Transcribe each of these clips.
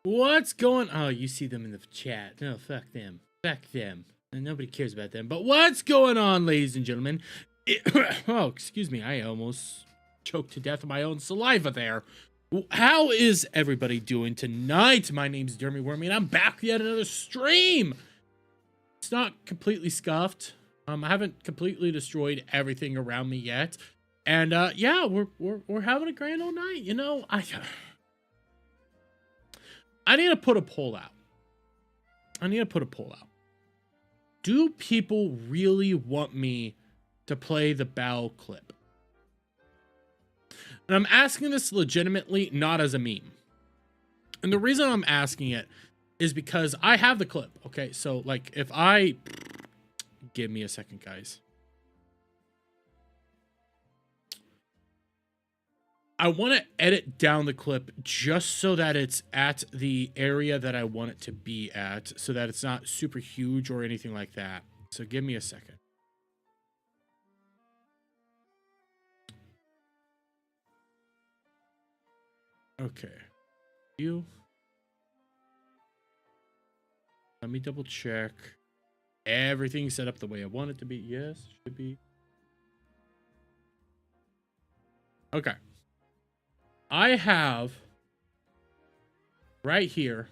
What's going? Oh, you see them in the chat. No, fuck them. Fuck them. And nobody cares about them. But what's going on, ladies and gentlemen? Oh, excuse me. I almost choked to death of my own saliva there. How is everybody doing tonight? My name's Jeremy Wormy, and I'm back with yet another stream. It's not completely scuffed. I haven't completely destroyed everything around me yet. And yeah, we're having a grand old night. You know, I need to put a poll out. Do people really want me to play the Bow clip? And I'm asking this legitimately, not as a meme. And the reason I'm asking it is because I have the clip. Okay, so like if I... Give me a second, guys. I want to edit down the clip just so that it's at the area that I want it to be at, so that it's not super huge or anything like that. So give me a second. Okay. Let me double check. Everything's set up the way I want it to be. Yes, should be. Okay. I have right here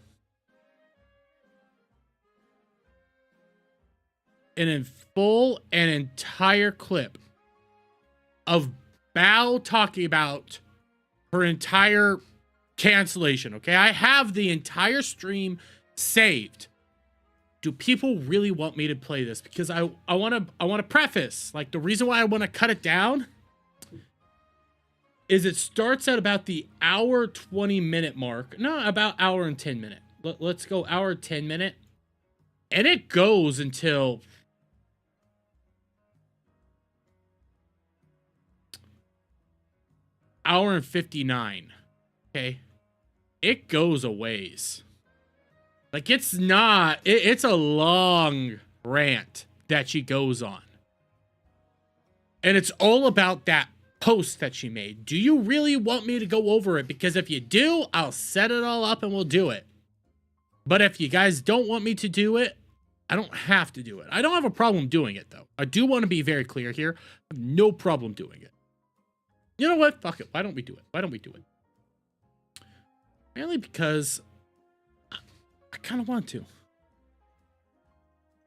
an entire clip of Bao talking about her entire cancellation. Okay, I have the entire stream saved. Do people really want me to play this? Because I want to preface, like, the reason why I want to cut it down is it starts at about the hour 20-minute mark. No, about hour and 10-minute. Let's go hour 10-minute. And it goes until hour and 59. Okay. It goes a ways. Like, it's not, it's a long rant that she goes on. And it's all about that post that she made. Do you really want me to go over it? Because if you do, I'll set it all up and we'll do it. But if you guys don't want me to do it, I don't have to do it. I don't have a problem doing it, though. I do want to be very clear here. I have no problem doing it. You know what? Fuck it. Why don't we do it? Mainly because I kind of want to.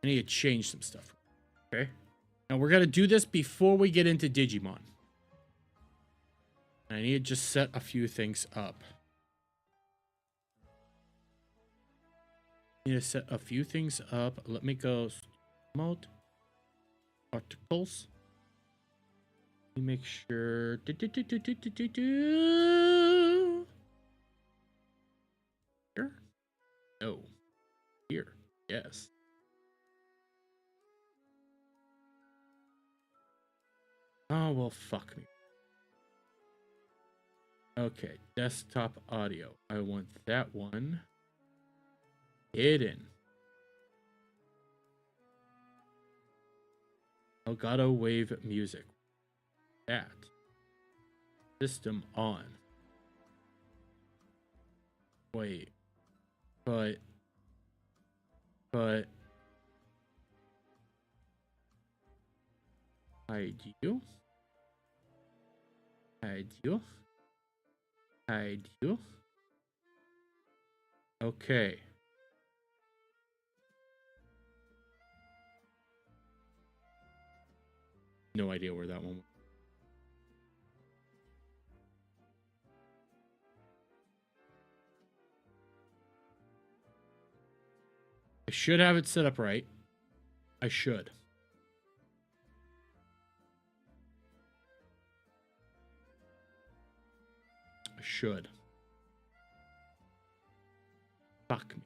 I need to change some stuff. Okay? Now, we're going to do this before we get into Digimon. I need to just set a few things up. Let me go mode, articles. Let me make sure. Here? No. Here. Yes. Oh, well, fuck me. Okay, desktop audio. I want that one hidden. Elgato wave music. That. System on. Wait. But. Hide you. Hide you. Hide you. Okay. No idea where that one was. I should have it set up right. I should. I should. Fuck me.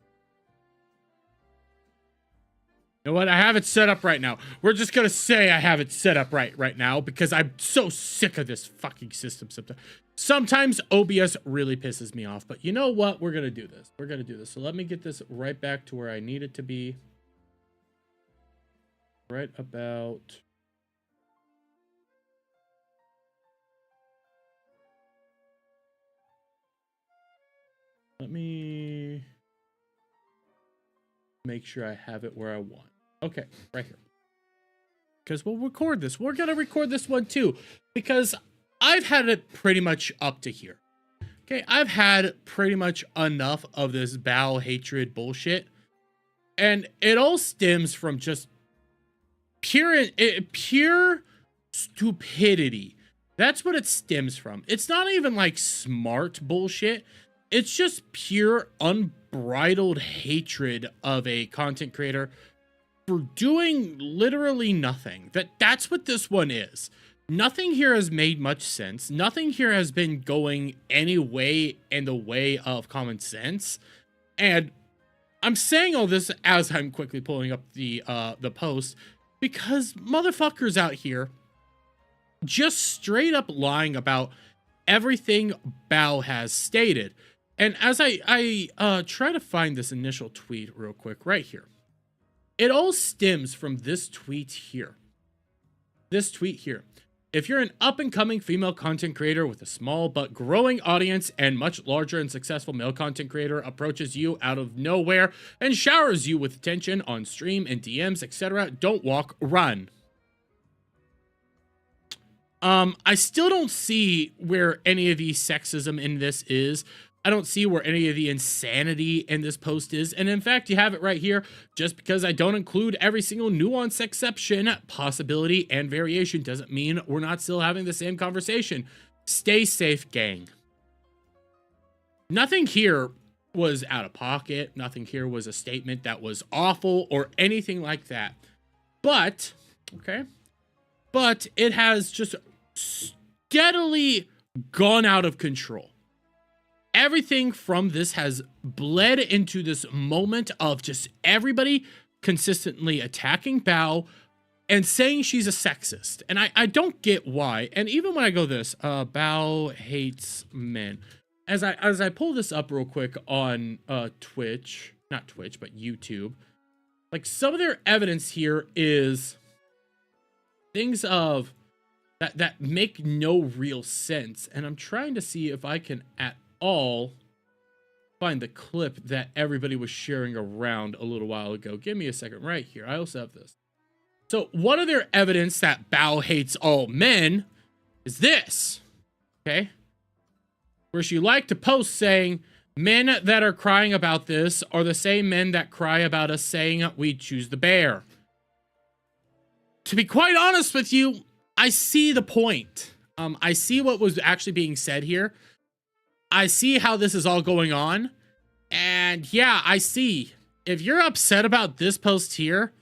You know what? I have it set up right now. We're just gonna say I have it set up right now because I'm so sick of this fucking system sometimes OBS really pisses me off, but you know what? We're gonna do this. We're gonna do this. So let me get this right back to where I need it to be. Right about... Let me make sure I have it where I want. Okay, right here. Because we'll record this. We're gonna record this one too, because I've had it pretty much up to here. Okay, I've had pretty much enough of this Bao hatred bullshit, and it all stems from just pure stupidity. That's what it stems from. It's not even like smart bullshit. It's just pure unbridled hatred of a content creator for doing literally nothing. That's what this one is. Nothing here has made much sense. Nothing here has been going any way in the way of common sense. And I'm saying all this as I'm quickly pulling up the post because motherfuckers out here just straight up lying about everything Bao has stated. And as I try to find this initial tweet real quick right here, it all stems from this tweet here. This tweet here. If you're an up-and-coming female content creator with a small but growing audience and much larger and successful male content creator approaches you out of nowhere and showers you with attention on stream and DMs, etc., don't walk, run. I still don't see where any of the sexism in this is. I don't see where any of the insanity in this post is. And in fact, you have it right here. Just because I don't include every single nuance, exception, possibility, and variation doesn't mean we're not still having the same conversation. Stay safe, gang. Nothing here was out of pocket. Nothing here was a statement that was awful or anything like that. But, okay, but it has just steadily gone out of control. Everything from this has bled into this moment of just everybody consistently attacking Bao and saying she's a sexist. And I don't get why. And even when I go this, Bao hates men. As I pull this up real quick on Twitch, not Twitch, but YouTube, like some of their evidence here is things of that make no real sense. And I'm trying to see if I can at all find the clip that everybody was sharing around a little while ago. Give me a second right here. I also have this. So one of their evidence that Bao hates all men is this, okay? Where she liked to post saying, men that are crying about this are the same men that cry about us saying we choose the bear. To be quite honest with you, I see the point. I see what was actually being said here. I see how this is all going on. And yeah, I see. If you're upset about this post here,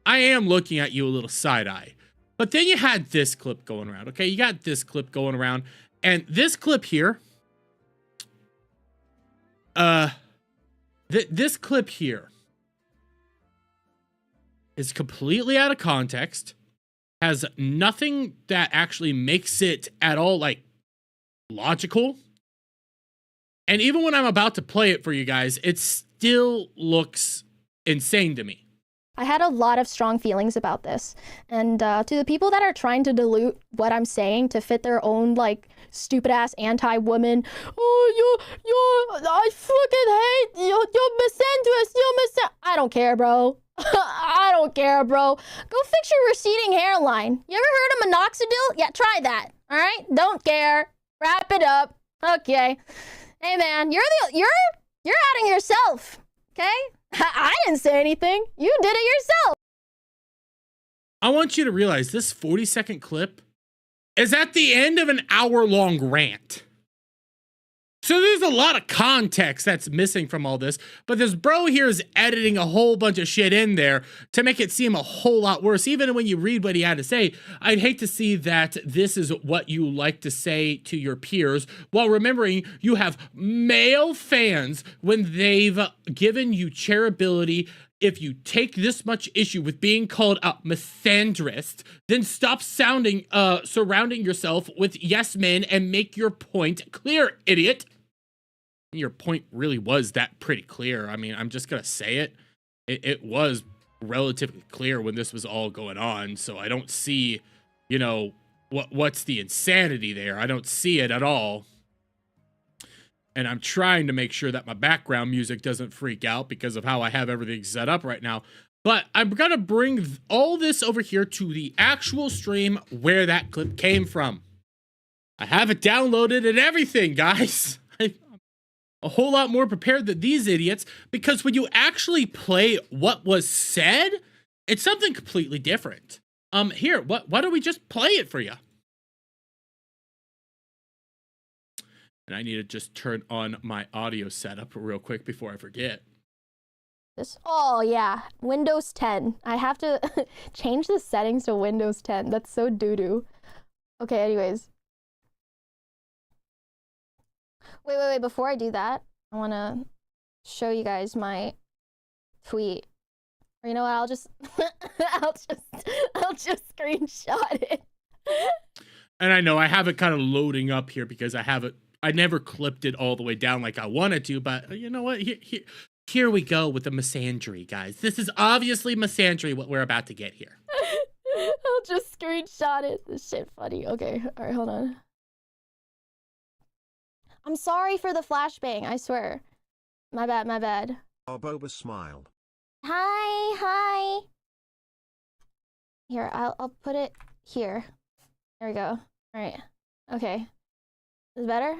I am looking at you a little side-eye. But then you had this clip going around, okay? You got this clip going around. And this clip here, this clip here is completely out of context, has nothing that actually makes it at all, like, logical. And even when I'm about to play it for you guys, it still looks insane to me. I had a lot of strong feelings about this. And to the people that are trying to dilute what I'm saying to fit their own, like, stupid-ass anti-woman, I fucking hate, you're misandrous, I don't care, bro. I don't care, bro. Go fix your receding hairline. You ever heard of minoxidil? Yeah, try that, all right? Don't care. Wrap it up. Okay. Hey, man, you're outing yourself, okay? I didn't say anything. You did it yourself. I want you to realize this 40-second clip is at the end of an hour-long rant. So there's a lot of context that's missing from all this, but this bro here is editing a whole bunch of shit in there to make it seem a whole lot worse. Even when you read what he had to say, I'd hate to see that this is what you like to say to your peers, while remembering you have male fans when they've given you charitability. If you take this much issue with being called a misandrist, then stop surrounding yourself with yes men and make your point clear, idiot. Your point really was that pretty clear. I mean, I'm just gonna say it. It was relatively clear when this was all going on, so I don't see, you know, what's the insanity there. I don't see it at all. And I'm trying to make sure that my background music doesn't freak out because of how I have everything set up right now. But I'm gonna bring all this over here to the actual stream where that clip came from. I have it downloaded and everything, guys. I'm a whole lot more prepared than these idiots, because when you actually play what was said, it's something completely different. Here, why don't we just play it for you? And I need to just turn on my audio setup real quick before I forget. Oh, yeah. Windows 10. I have to change the settings to Windows 10. That's so doo-doo. Okay, anyways. Wait. Before I do that, I want to show you guys my tweet. Or you know what? I'll just screenshot it. And I know I have it kind of loading up here because I never clipped it all the way down like I wanted to, but you know what? Here we go with the misandry, guys. This is obviously misandry, what we're about to get here. I'll just screenshot it. This shit funny. Okay, all right, hold on. I'm sorry for the flashbang, I swear. My bad. Boba smiled. Hi. Here, I'll put it here. There we go. All right. Okay. Is it better?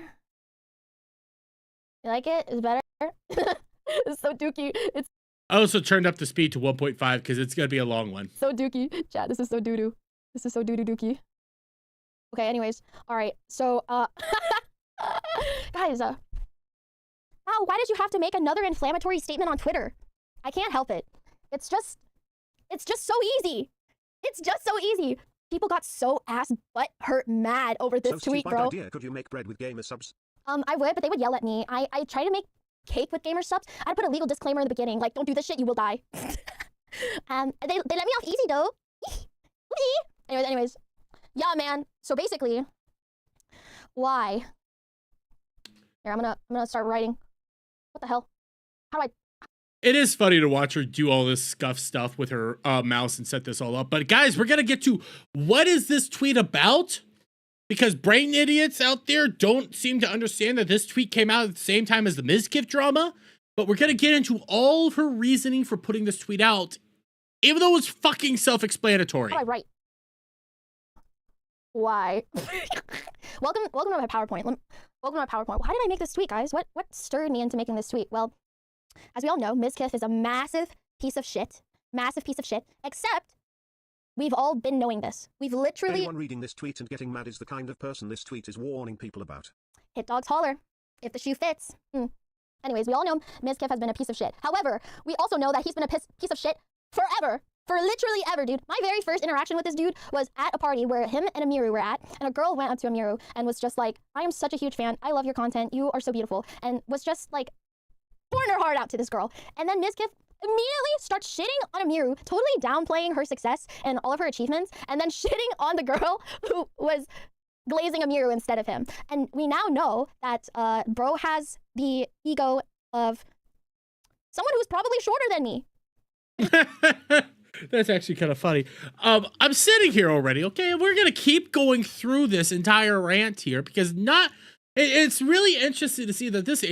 You like it? Is it better? It's so dookie. It's I also turned up the speed to 1.5 because it's gonna be a long one. so dookie. Chat, this is so doo-doo. This is so doo-doo dookie. Okay, anyways. All right. So, guys, why did you have to make another inflammatory statement on Twitter? I can't help it. It's just so easy. It's just so easy. People got so butt hurt mad over this tweet, bro. Idea. Could you make bread with gamer subs? I would, but they would yell at me. I tried to make cake with gamer subs. I'd put a legal disclaimer in the beginning, like, don't do this shit, you will die. They let me off easy though. anyways. Yeah, man. So basically, why? Here, I'm gonna start writing. What the hell? How do I? It is funny to watch her do all this scuff stuff with her mouse and set this all up. But guys, we're gonna get to what is this tweet about? Because brain idiots out there don't seem to understand that this tweet came out at the same time as the Mizkif drama. But we're gonna get into all of her reasoning for putting this tweet out, even though it's fucking self-explanatory. How do I write? Why? Welcome to my PowerPoint. Welcome to my PowerPoint. Why did I make this tweet, guys? What stirred me into making this tweet? Well, as we all know, Mizkif is a massive piece of shit. Except we've all been knowing this. We've literally... Anyone reading this tweet and getting mad is the kind of person this tweet is warning people about. Hit dogs holler. If the shoe fits. Anyways, we all know Mizkif has been a piece of shit. However, we also know that he's been a piece of shit forever. For literally ever, dude. My very first interaction with this dude was at a party where him and Amiru were at, and a girl went up to Amiru and was just like, I am such a huge fan. I love your content. You are so beautiful. And was just like pouring her heart out to this girl. And then Mizkif immediately starts shitting on Amiru, totally downplaying her success and all of her achievements, and then shitting on the girl who was glazing Amiru instead of him. And we now know that bro has the ego of someone who's probably shorter than me. That's actually kind of funny. I'm sitting here already, okay? We're going to keep going through this entire rant here because it's really interesting to see that this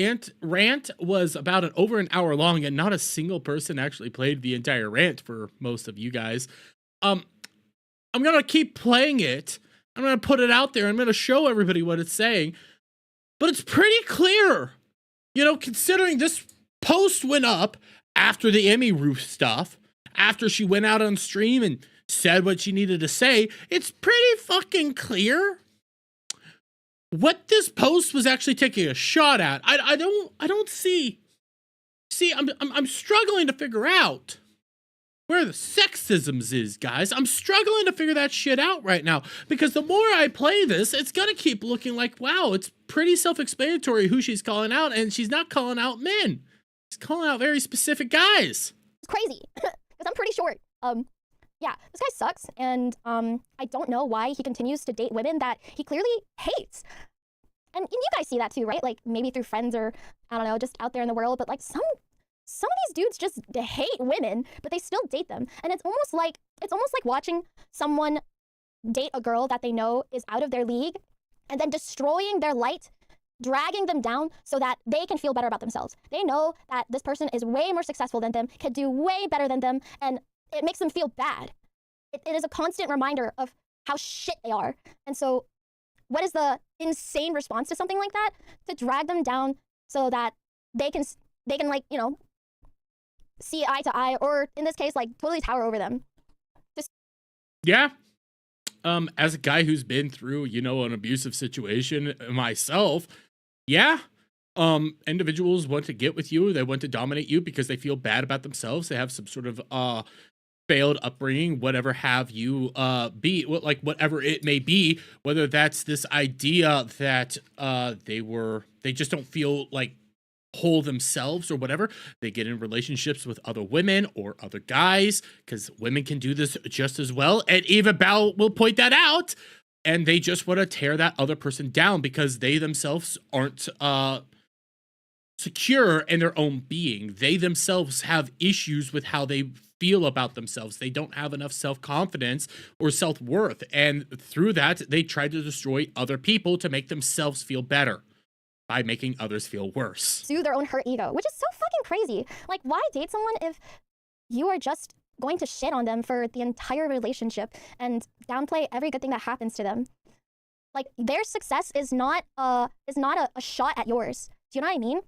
rant was about over an hour long and not a single person actually played the entire rant for most of you guys. I'm going to keep playing it. I'm going to put it out there. I'm going to show everybody what it's saying. But it's pretty clear, you know, considering this post went up after the Emmy roof stuff, after she went out on stream and said what she needed to say, it's pretty fucking clear what this post was actually taking a shot at. I don't see. I'm struggling to figure out where the sexisms is, guys. I'm struggling to figure that shit out right now because the more I play this, it's gonna keep looking like, wow, it's pretty self-explanatory who she's calling out, and she's not calling out men. She's calling out very specific guys. It's crazy because I'm pretty short. Yeah, this guy sucks, and I don't know why he continues to date women that he clearly hates. And you guys see that too, right? Like maybe through friends or I don't know, just out there in the world. But like some of these dudes just hate women, but they still date them. And it's almost like watching someone date a girl that they know is out of their league, and then destroying their light, dragging them down so that they can feel better about themselves. They know that this person is way more successful than them, can do way better than them, and it makes them feel bad. It is a constant reminder of how shit they are. And so what is the insane response to something like that? To drag them down so that they can like, you know, see eye to eye, or in this case, like totally tower over them. Yeah. As a guy who's been through, you know, an abusive situation myself, yeah. Individuals want to get with you. They want to dominate you because they feel bad about themselves. They have some sort of failed upbringing, whatever have you be, like whatever it may be, whether that's this idea that they just don't feel like whole themselves or whatever. They get in relationships with other women or other guys because women can do this just as well, and Eva Bell will point that out, and they just want to tear that other person down because they themselves aren't secure in their own being. They themselves have issues with how they feel about themselves. They don't have enough self-confidence or self-worth, and through that they try to destroy other people to make themselves feel better by making others feel worse. Soothe their own hurt ego, which is so fucking crazy. Like, why date someone if you are just going to shit on them for the entire relationship and downplay every good thing that happens to them? Like, their success is not a shot at yours. Do you know what I mean?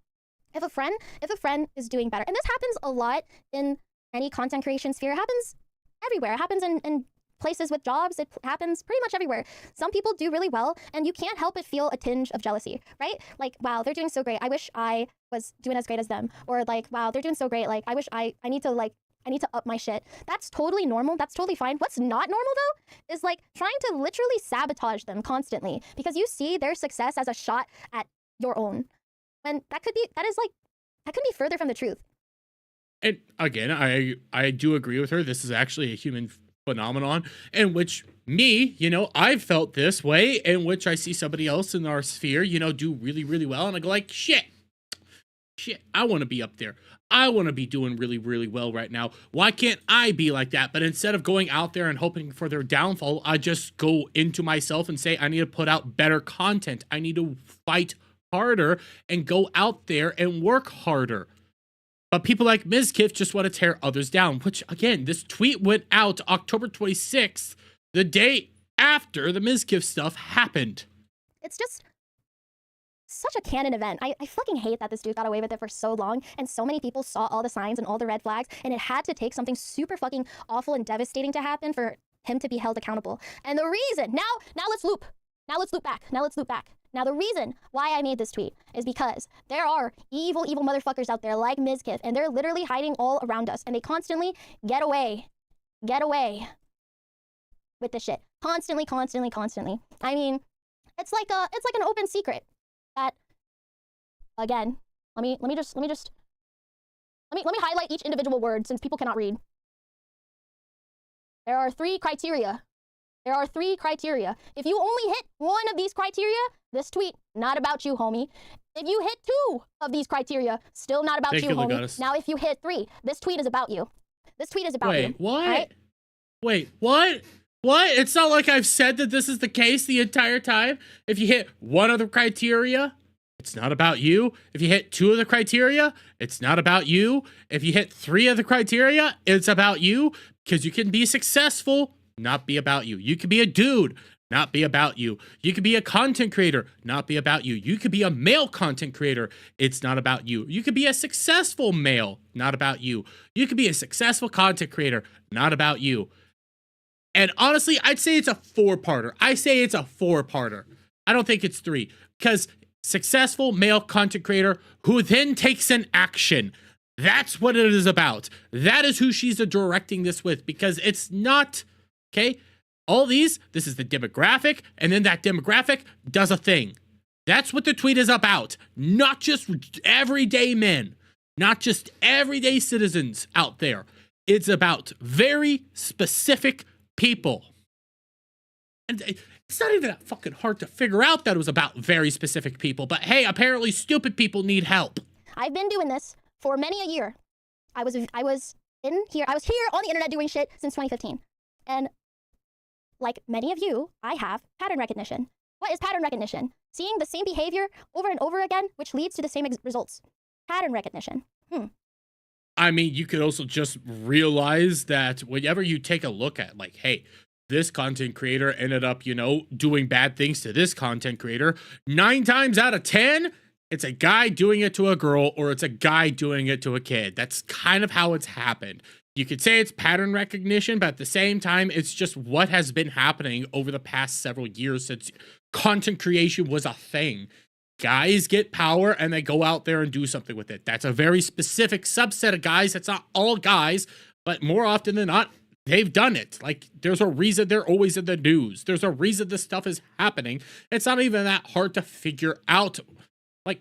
If a friend is doing better, and this happens a lot in any content creation sphere, it happens everywhere. It happens in places with jobs. It happens pretty much everywhere. Some people do really well, and you can't help but feel a tinge of jealousy, right? Like, wow, they're doing so great. I wish I was doing as great as them. Or like, wow, they're doing so great. Like, I wish I need to up my shit. That's totally normal. That's totally fine. What's not normal though is like trying to literally sabotage them constantly because you see their success as a shot at your own. And that couldn't be further from the truth. And again, I do agree with her. This is actually a human phenomenon in which me, you know, I've felt this way, in which I see somebody else in our sphere, you know, do really, really well, and I go like, shit, I want to be up there. I want to be doing really, really well right now. Why can't I be like that? But instead of going out there and hoping for their downfall, I just go into myself and say, I need to put out better content. I need to fight harder and go out there and work harder. But people like Ms. Kiff just want to tear others down, which, again, this tweet went out October 26th, the day after the Ms. Kiff stuff happened. It's just such a canon event. I fucking hate that this dude got away with it for so long, and so many people saw all the signs and all the red flags, and it had to take something super fucking awful and devastating to happen for him to be held accountable. And the reason, now let's loop back. Now, the reason why I made this tweet is because there are evil motherfuckers out there like Ms. Kiff, and they're literally hiding all around us, and they constantly get away get away with the shit. Constantly, constantly, constantly. I mean, it's like an open secret that, again, let me highlight each individual word since people cannot read. There are 3 criteria. There are 3 criteria. If you only hit 1 of these criteria, this tweet, not about you, homie. If you hit 2 of these criteria, still not about you, homie. Now, if you hit 3, this tweet is about you. This tweet is about you. Wait, what? Right? Wait, what? What? It's not like I've said that this is the case the entire time. If you hit 1 of the criteria, it's not about you. If you hit 2 of the criteria, it's not about you. If you hit 3 of the criteria, it's about you, because you can be successful, not be about you. You could be a dude, not be about you. You could be a content creator, not be about you. You could be a male content creator. It's not about you. You could be a successful male, not about you. You could be a successful content creator, not about you. And honestly, I'd say it's a 4-parter. I say it's a 4-parter. I don't think it's 3, because successful male content creator who then takes an action. That's what it is about. That is who she's directing this with, because it's not, okay? All these, this is the demographic, and then that demographic does a thing. That's what the tweet is about. Not just everyday men, not just everyday citizens out there. It's about very specific people. And it's not even that fucking hard to figure out that it was about very specific people, but hey, apparently stupid people need help. I've been doing this for many a year. I was here on the internet doing shit since 2015. And like many of you, I have pattern recognition. What is pattern recognition? Seeing the same behavior over and over again, which leads to the same results. Pattern recognition. I mean, you could also just realize that whenever you take a look at, like, hey, this content creator ended up, doing bad things to this content creator, 9 times out of 10, it's a guy doing it to a girl, or it's a guy doing it to a kid. That's kind of how it's happened. You could say it's pattern recognition, but at the same time, it's just what has been happening over the past several years since content creation was a thing. Guys get power and they go out there and do something with it. That's a very specific subset of guys. It's not all guys, but more often than not, they've done it. Like, there's a reason they're always in the news. There's a reason this stuff is happening. It's not even that hard to figure out. Like,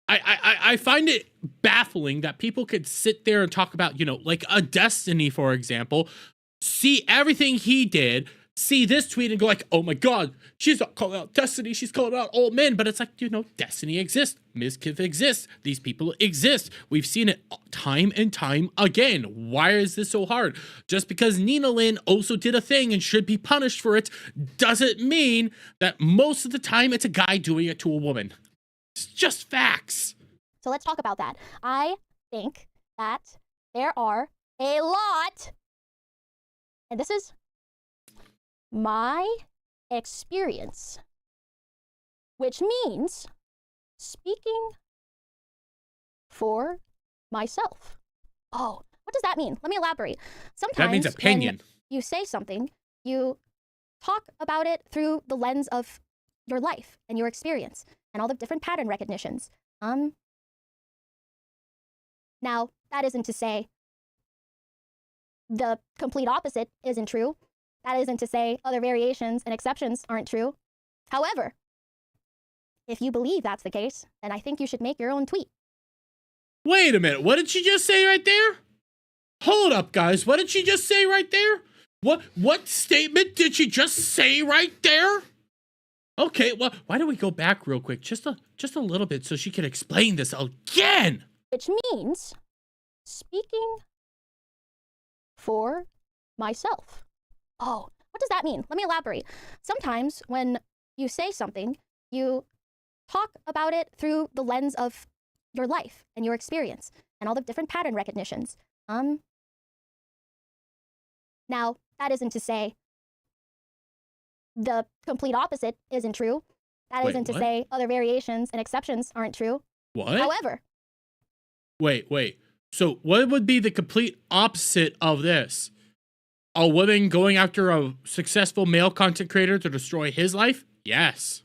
I find it baffling that people could sit there and talk about, like a Destiny, for example, see everything he did, see this tweet and go like, oh my God, she's not calling out Destiny, she's calling out all men. But it's like, Destiny exists, Mizkif exists, these people exist. We've seen it time and time again. Why is this so hard? Just because Nina Lynn also did a thing and should be punished for it doesn't mean that most of the time it's a guy doing it to a woman. It's just facts. So let's talk about that. I think that there are a lot, and this is my experience, which means speaking for myself. Oh, what does that mean? Let me elaborate. Sometimes that means opinion. When you say something, you talk about it through the lens of your life and your experience and all the different pattern recognitions. Now, that isn't to say the complete opposite isn't true. That isn't to say other variations and exceptions aren't true. However, if you believe that's the case, then I think you should make your own tweet. Wait a minute. What did she just say right there? Hold up, guys. What did she just say right there? What statement did she just say right there? Okay, well, why don't we go back real quick, just a little bit, so she can explain this again. Which means speaking for myself. Oh, what does that mean? Let me elaborate. Sometimes when you say something, you talk about it through the lens of your life and your experience and all the different pattern recognitions. Now, that isn't to say the complete opposite isn't true. That isn't to say other variations and exceptions aren't true. What? However. Wait. So what would be the complete opposite of this? A woman going after a successful male content creator to destroy his life? Yes.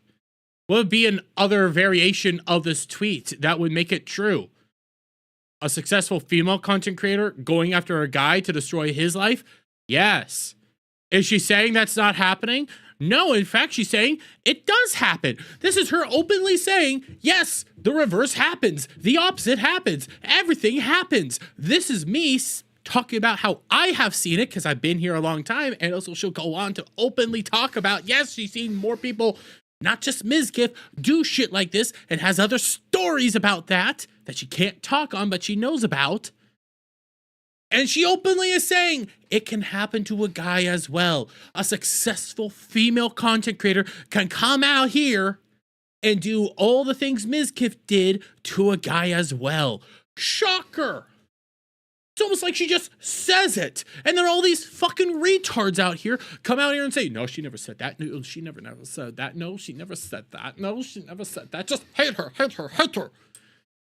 What would be an other variation of this tweet that would make it true? A successful female content creator going after a guy to destroy his life? Yes. Is she saying that's not happening? No, in fact, she's saying it does happen. This is her openly saying, yes, the reverse happens. The opposite happens. Everything happens. This is me talking about how I have seen it because I've been here a long time. And also she'll go on to openly talk about, yes, she's seen more people, not just Mizkif, do shit like this and has other stories about that she can't talk on, but she knows about. And she openly is saying it can happen to a guy as well. A successful female content creator can come out here and do all the things Mizkif did to a guy as well. Shocker. It's almost like she just says it. And then all these fucking retards out here come out here and say, no, she never said that. No, she never said that. No, she never said that. No, she never said that. Just hate her, hate her, hate her.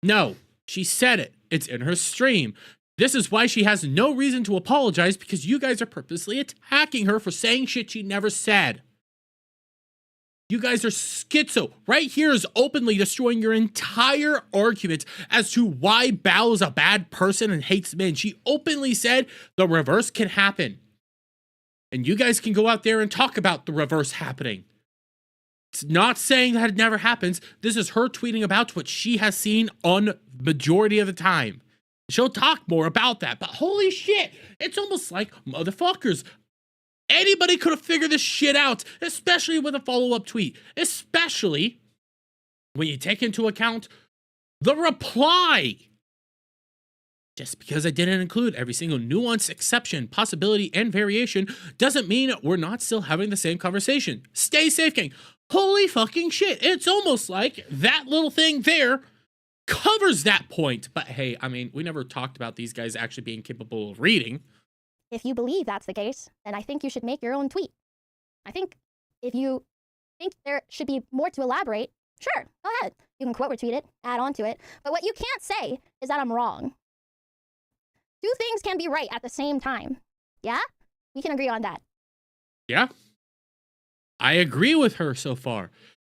No, she said it. It's in her stream. This is why she has no reason to apologize, because you guys are purposely attacking her for saying shit she never said. You guys are schizo. Right here is openly destroying your entire argument as to why Bao is a bad person and hates men. She openly said the reverse can happen. And you guys can go out there and talk about the reverse happening. It's not saying that it never happens. This is her tweeting about what she has seen on majority of the time. She'll talk more about that, but holy shit, it's almost like motherfuckers. Anybody could have figured this shit out, especially with a follow-up tweet, especially when you take into account the reply. Just because I didn't include every single nuance, exception, possibility, and variation doesn't mean we're not still having the same conversation. Stay safe, gang. Holy fucking shit. It's almost like that little thing there covers that point. But hey, I mean, we never talked about these guys actually being capable of reading. If you believe that's the case, then I think you should make your own tweet. I think if you think there should be more to elaborate, sure, go ahead. You can quote retweet it, add on to it. But what you can't say is that I'm wrong. Two things can be right at the same time. Yeah? We can agree on that. Yeah. I agree with her so far.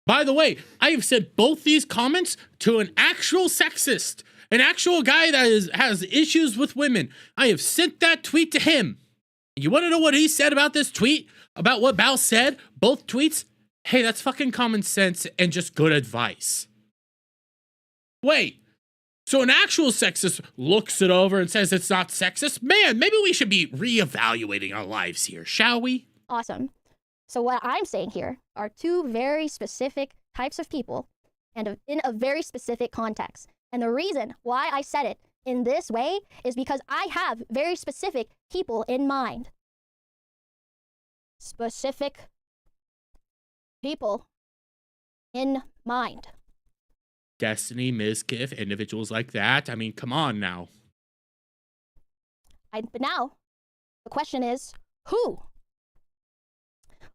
By the way, I have said both these comments to an actual sexist, an actual guy that has issues with women. I have sent that tweet to him. You want to know what he said about this tweet? About what Bao said? Both tweets? Hey, that's fucking common sense and just good advice. Wait, so an actual sexist looks it over and says it's not sexist? Man, maybe we should be reevaluating our lives here, shall we? Awesome. So what I'm saying here are two very specific types of people and in a very specific context. And the reason why I said it in this way is because I have very specific people in mind. Specific people in mind. Destiny, Mizkif, individuals like that. I mean, come on now. But now, the question is, who?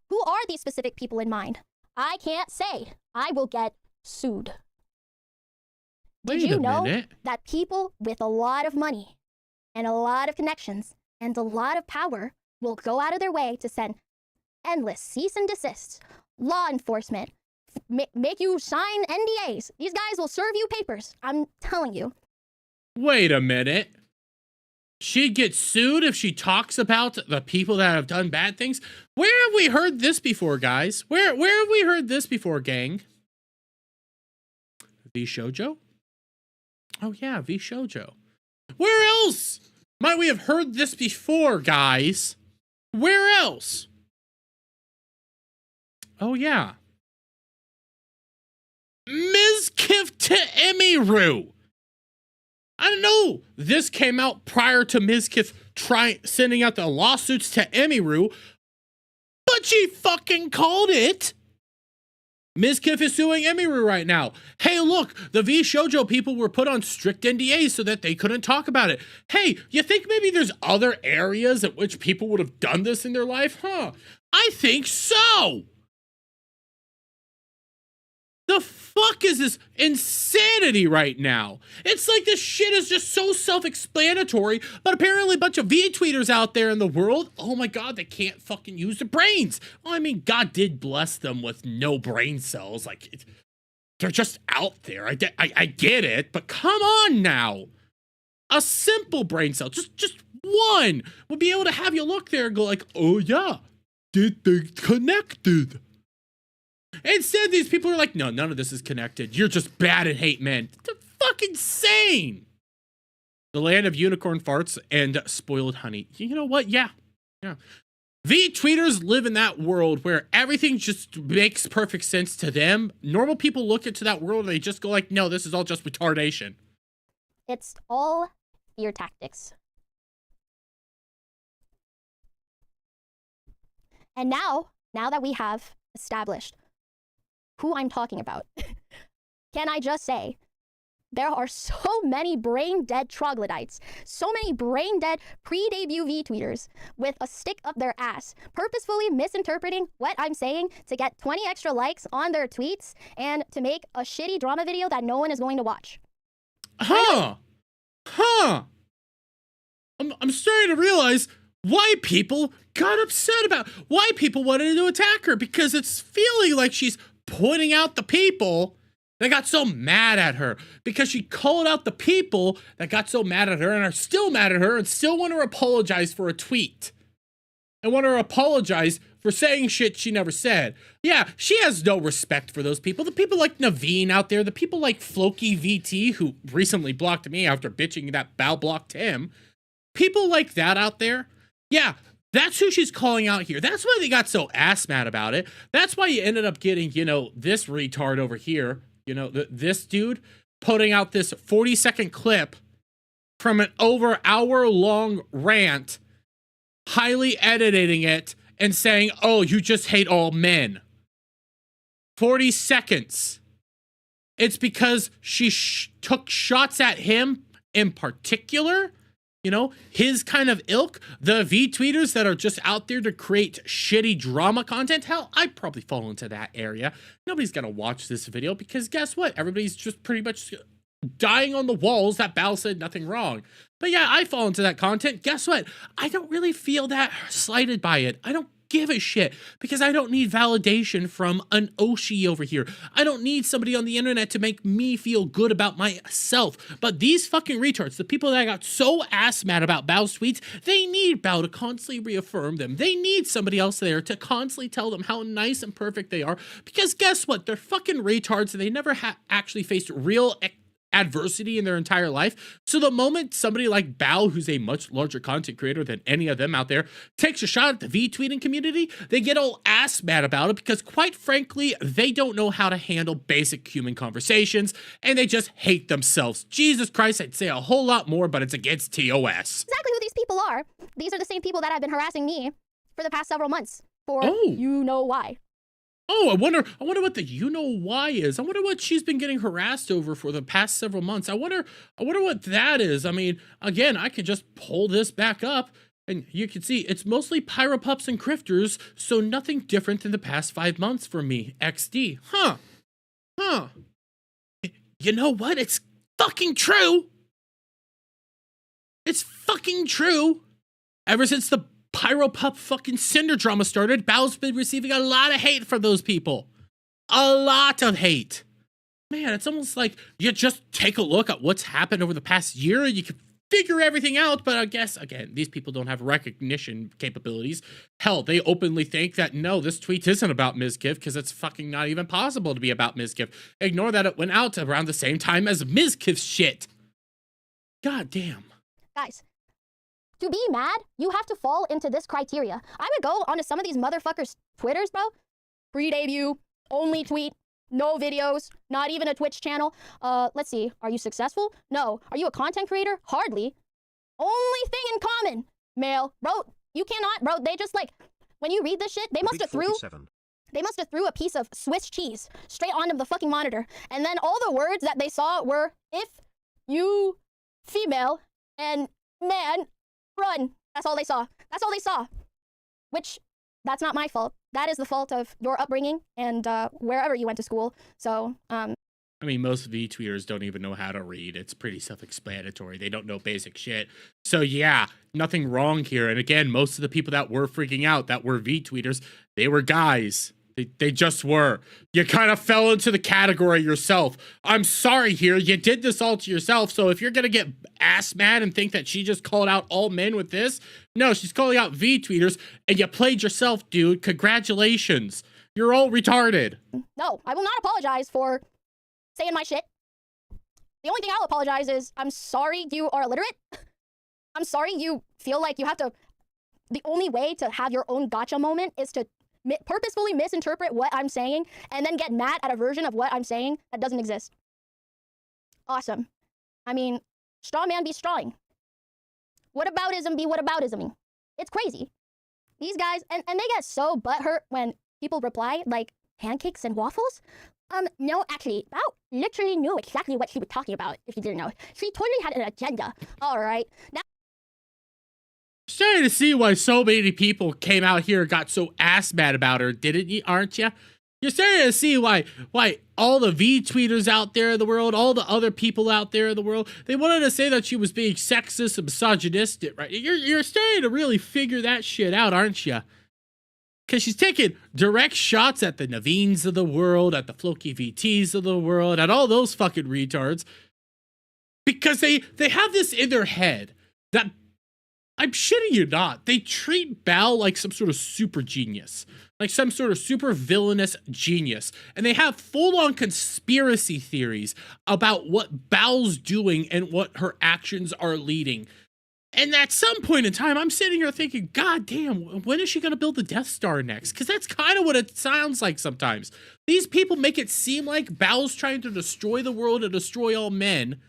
Who are these specific people in mind? I can't say. I will get sued. Did you know that people with a lot of money and a lot of connections and a lot of power will go out of their way to send endless cease and desists, law enforcement, make you sign NDAs. These guys will serve you papers. I'm telling you. Wait a minute. She gets sued if she talks about the people that have done bad things? Where have we heard this before, guys? Where have we heard this before, gang? V Shoujo? Oh yeah, V Shoujo. Where else might we have heard this before, guys? Where else? Oh yeah. Mizkif to Emiru. I don't know. This came out prior to Mizkif sending out the lawsuits to Emiru, but she fucking called it. Mizkif is suing Emiru right now. Hey, look, the V Shoujo people were put on strict NDAs so that they couldn't talk about it. Hey, you think maybe there's other areas at which people would have done this in their life? Huh? I think so. The fuck is this insanity right now? It's like this shit is just so self-explanatory, but apparently a bunch of V-tweeters out there in the world, oh my god, they can't fucking use their brains. Well, I mean, God did bless them with no brain cells. Like, they're just out there. I get it, but come on now. A simple brain cell, just one would be able to have you look there and go like, oh yeah, they connected. Instead, these people are like, no, none of this is connected. You're just bad at hate men. They're fucking insane. The land of unicorn farts and spoiled honey. You know what? Yeah. V-tweeters live in that world where everything just makes perfect sense to them. Normal people look into that world and they just go like, no, this is all just retardation. It's all fear tactics. And now that we have established who I'm talking about, can I just say, there are so many brain-dead troglodytes, so many brain-dead pre-debut V-tweeters with a stick up their ass, purposefully misinterpreting what I'm saying to get 20 extra likes on their tweets and to make a shitty drama video that no one is going to watch. I'm starting to realize why people got upset about, why people wanted to attack her, because it's feeling like she's pointing out the people that got so mad at her, because she called out the people that got so mad at her and are still mad at her and still want to apologize for a tweet and want to apologize for saying shit she never said. Yeah, she has no respect for those people. The people like Naveen out there, the people like Floki VT, who recently blocked me after bitching that Bow blocked him. People like that out there. Yeah, that's who she's calling out here. That's why they got so ass mad about it. That's why you ended up getting, you know, this retard over here. You know, this dude putting out this 40-second clip from an over hour-long rant, highly editing it and saying, oh, you just hate all men. 40 seconds. It's because she took shots at him in particular. You know, his kind of ilk, the V-tweeters that are just out there to create shitty drama content. Hell, I'd probably fall into that area. Nobody's gonna watch this video because guess what? Everybody's just pretty much dying on the walls that Bao said nothing wrong. But yeah, I fall into that content. Guess what? I don't really feel that slighted by it. I don't give a shit because I don't need validation from an Oshi over here. I don't need somebody on the internet to make me feel good about myself. But these fucking retards, the people that got so ass mad about Bao's tweets, they need Bao to constantly reaffirm them. They need somebody else there to constantly tell them how nice and perfect they are, because guess what? They're fucking retards and they never actually faced real adversity in their entire life. So the moment somebody like Bao, who's a much larger content creator than any of them out there, takes a shot at the V-tweeting community, they get all ass mad about it because quite frankly, they don't know how to handle basic human conversations and they just hate themselves. Jesus Christ, I'd say a whole lot more, but it's against TOS. Exactly who these people are. These are the same people that have been harassing me for the past several months for you know why. Oh, I wonder what the you know why is. I wonder what she's been getting harassed over for the past several months. I wonder what that is. I mean, again, I could just pull this back up and you can see it's mostly pyropups and crifters, so nothing different than the past 5 months for me. XD. Huh. You know what? It's fucking true. It's fucking true. Ever since the Pyropup fucking Cinder drama started, Bao's been receiving a lot of hate from those people. A lot of hate. Man, it's almost like you just take a look at what's happened over the past year and you can figure everything out. But I guess, again, these people don't have recognition capabilities. Hell, they openly think that, no, this tweet isn't about Mizkif because it's fucking not even possible to be about Mizkif. Ignore that it went out around the same time as Mizkif's shit. God damn. Guys, to be mad, you have to fall into this criteria. I would go onto some of these motherfuckers' Twitters, bro. Pre-debut, only tweet, no videos, not even a Twitch channel. Let's see. Are you successful? No. Are you a content creator? Hardly. Only thing in common, male. Bro, you cannot, bro. They just like, when you read this shit, they must have threw a piece of Swiss cheese straight onto the fucking monitor. And then all the words that they saw were, if you female and man, run. That's all they saw. That's all they saw. Which, that's not my fault. That is the fault of your upbringing and wherever you went to school. So, I mean, most V-tweeters don't even know how to read. It's pretty self-explanatory. They don't know basic shit. So yeah, nothing wrong here. And again, most of the people that were freaking out, that were V-tweeters, they were guys. They just were. You kind of fell into the category yourself. I'm sorry here. You did this all to yourself. So if you're going to get ass mad and think that she just called out all men with this, no, she's calling out V-tweeters, and you played yourself, dude. Congratulations. You're all retarded. No, I will not apologize for saying my shit. The only thing I'll apologize is I'm sorry you are illiterate. I'm sorry you feel like you have to... The only way to have your own gotcha moment is to purposefully misinterpret what I'm saying and then get mad at a version of what I'm saying that doesn't exist. Awesome. I mean, straw man be strawing. Whataboutism be whataboutisming. It's crazy. These guys, and they get so butthurt when people reply, like, pancakes and waffles? No, actually, Bao literally knew exactly what she was talking about, if you didn't know. She totally had an agenda. All right. Now, starting to see why so many people came out here and got so ass mad about her, didn't you? Aren't you? You're starting to see why all the V-tweeters out there in the world, all the other people out there in the world, they wanted to say that she was being sexist and misogynistic, right? You're starting to really figure that shit out, aren't you? Because she's taking direct shots at the Naveens of the world, at the Floki VTs of the world, at all those fucking retards. Because they have this in their head that, I'm shitting you not, they treat Bao like some sort of super genius. Like some sort of super villainous genius. And they have full-on conspiracy theories about what Bao's doing and what her actions are leading. And at some point in time, I'm sitting here thinking, God damn, when is she going to build the Death Star next? Because that's kind of what it sounds like sometimes. These people make it seem like Bao's trying to destroy the world and destroy all men.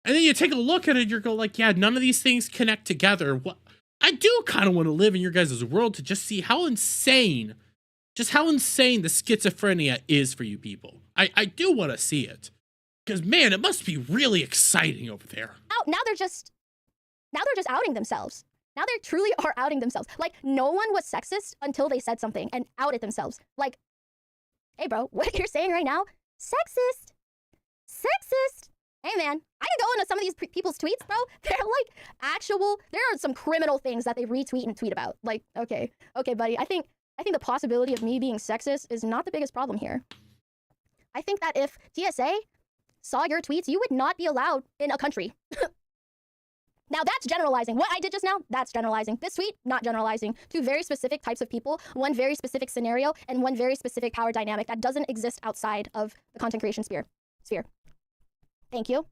And then you take a look at it and you're going like, yeah, none of these things connect together. What? I do kind of want to live in your guys' world to just see how insane, the schizophrenia is for you people. I do want to see it. Because, man, it must be really exciting over there. now they're just outing themselves. Now they truly are outing themselves. Like, no one was sexist until they said something and outed themselves. Like, hey, bro, what you're saying right now? Sexist. Sexist. Hey, man, I can go into some of these people's tweets, bro. They're like there are some criminal things that they retweet and tweet about. Like, okay, buddy, I think the possibility of me being sexist is not the biggest problem here. I think that if TSA saw your tweets, you would not be allowed in a country. Now that's generalizing. What I did just now, that's generalizing. This tweet, not generalizing. Two very specific types of people, one very specific scenario, and one very specific power dynamic that doesn't exist outside of the content creation sphere. Thank you.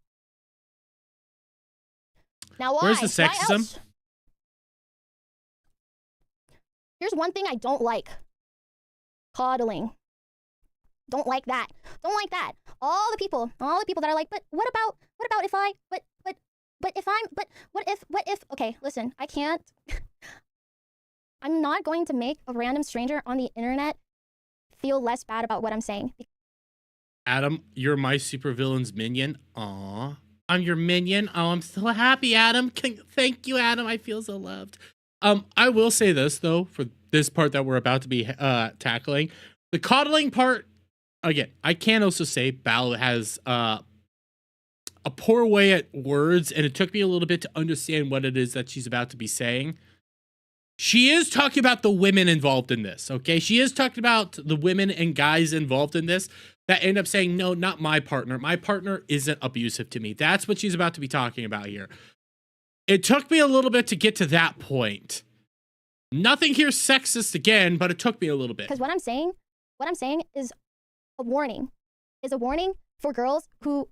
Now why? Where's the sexism? Here's one thing I don't like. Coddling. Don't like that. Don't like that. All the people that are like, but what about if I, but if I'm, but what if, okay, listen, I can't, I'm not going to make a random stranger on the internet feel less bad about what I'm saying. Adam, you're my supervillain's minion. Aw, I'm your minion. Oh, I'm so happy, Adam. Thank you, Adam. I feel so loved. I will say this, though, for this part that we're about to be tackling. The coddling part, again, I can also say Bao has a poor way at words, and it took me a little bit to understand what it is that she's about to be saying. She is talking about the women involved in this, okay? She is talking about the women and guys involved in this that end up saying, no, not my partner. My partner isn't abusive to me. That's what she's about to be talking about here. It took me a little bit to get to that point. Nothing here sexist again, but it took me a little bit. Because what I'm saying is a warning. Is a warning for girls who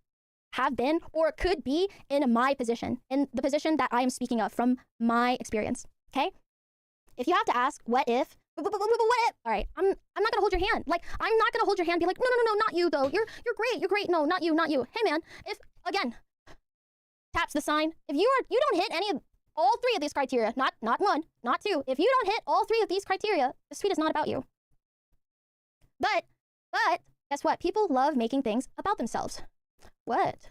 have been or could be in my position, in the position that I am speaking of from my experience, okay? If you have to ask, what if? What if? All right, I'm not gonna hold your hand. Like, I'm not gonna hold your hand and be like, no, not you though. You're great. No, not you. Hey man, if again, taps the sign. If you don't hit any of all three of these criteria, not one, not two. If you don't hit all three of these criteria, this tweet is not about you. But guess what? People love making things about themselves. What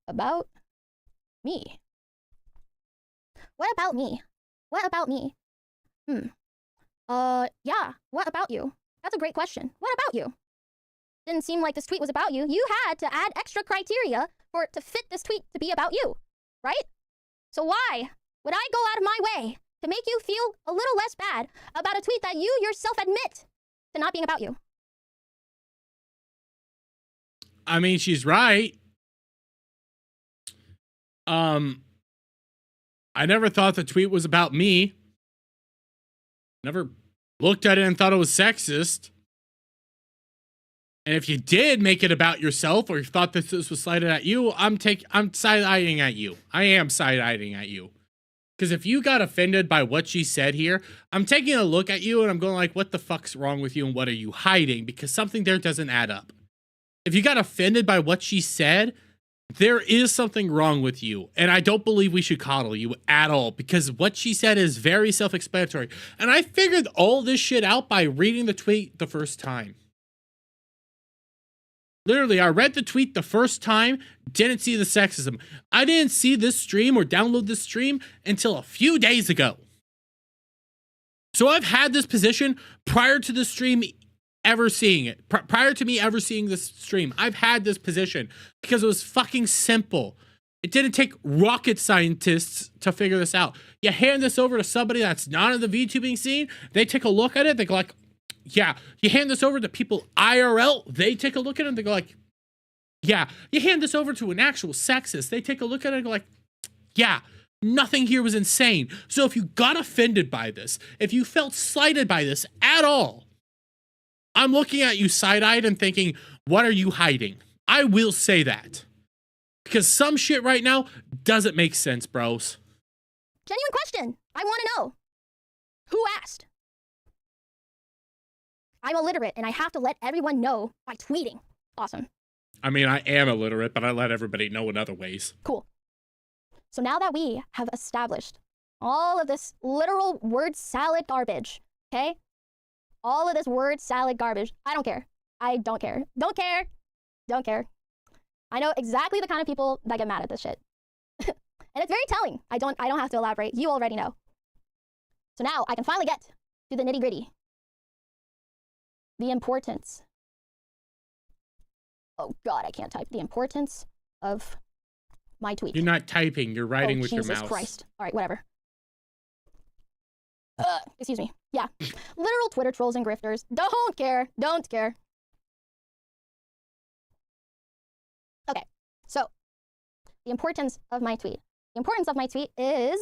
about me? What about me? What about me? Yeah, what about you? That's a great question. What about you? Didn't seem like this tweet was about you. You had to add extra criteria for it to fit this tweet to be about you, right? So why would I go out of my way to make you feel a little less bad about a tweet that you yourself admit to not being about you? I mean, she's right. I never thought the tweet was about me. Never looked at it and thought it was sexist. And if you did make it about yourself, or you thought that this was slighted at you, I'm side-eyeing at you. I am side-eyeing at you. Because if you got offended by what she said here, I'm taking a look at you and I'm going like, what the fuck's wrong with you and what are you hiding? Because something there doesn't add up. If you got offended by what she said, there is something wrong with you. And I don't believe we should coddle you at all, because what she said is very self-explanatory. And I figured all this shit out by reading the tweet the first time. Literally, I read the tweet the first time, didn't see the sexism. I didn't see this stream or download this stream until a few days ago. So I've had this position prior to the stream ever seeing it. Prior to me ever seeing this stream, I've had this position because it was fucking simple. It didn't take rocket scientists to figure this out. You hand this over to somebody that's not in the VTubing scene, they take a look at it, they go like, yeah. You hand this over to people IRL, they take a look at it and they go like, yeah. You hand this over to an actual sexist, they take a look at it and go like, yeah. Nothing here was insane. So if you got offended by this, if you felt slighted by this at all, I'm looking at you side-eyed and thinking, what are you hiding? I will say that. Because some shit right now doesn't make sense, bros. Genuine question. I want to know. Who asked? I'm illiterate and I have to let everyone know by tweeting. Awesome. I mean, I am illiterate, but I let everybody know in other ways. Cool. So now that we have established all of this literal word salad garbage, okay? All of this word salad garbage. I don't care. I don't care. Don't care. Don't care. I know exactly the kind of people that get mad at this shit. And it's very telling. I don't have to elaborate. You already know. So now I can finally get to the nitty-gritty. The importance. Oh God, I can't type. The importance of my tweet. You're not typing. You're writing with Jesus your mouse. Christ. All right, whatever. Excuse me. Yeah. Literal Twitter trolls and grifters. Don't care. Don't care. Okay. So, the importance of my tweet. The importance of my tweet is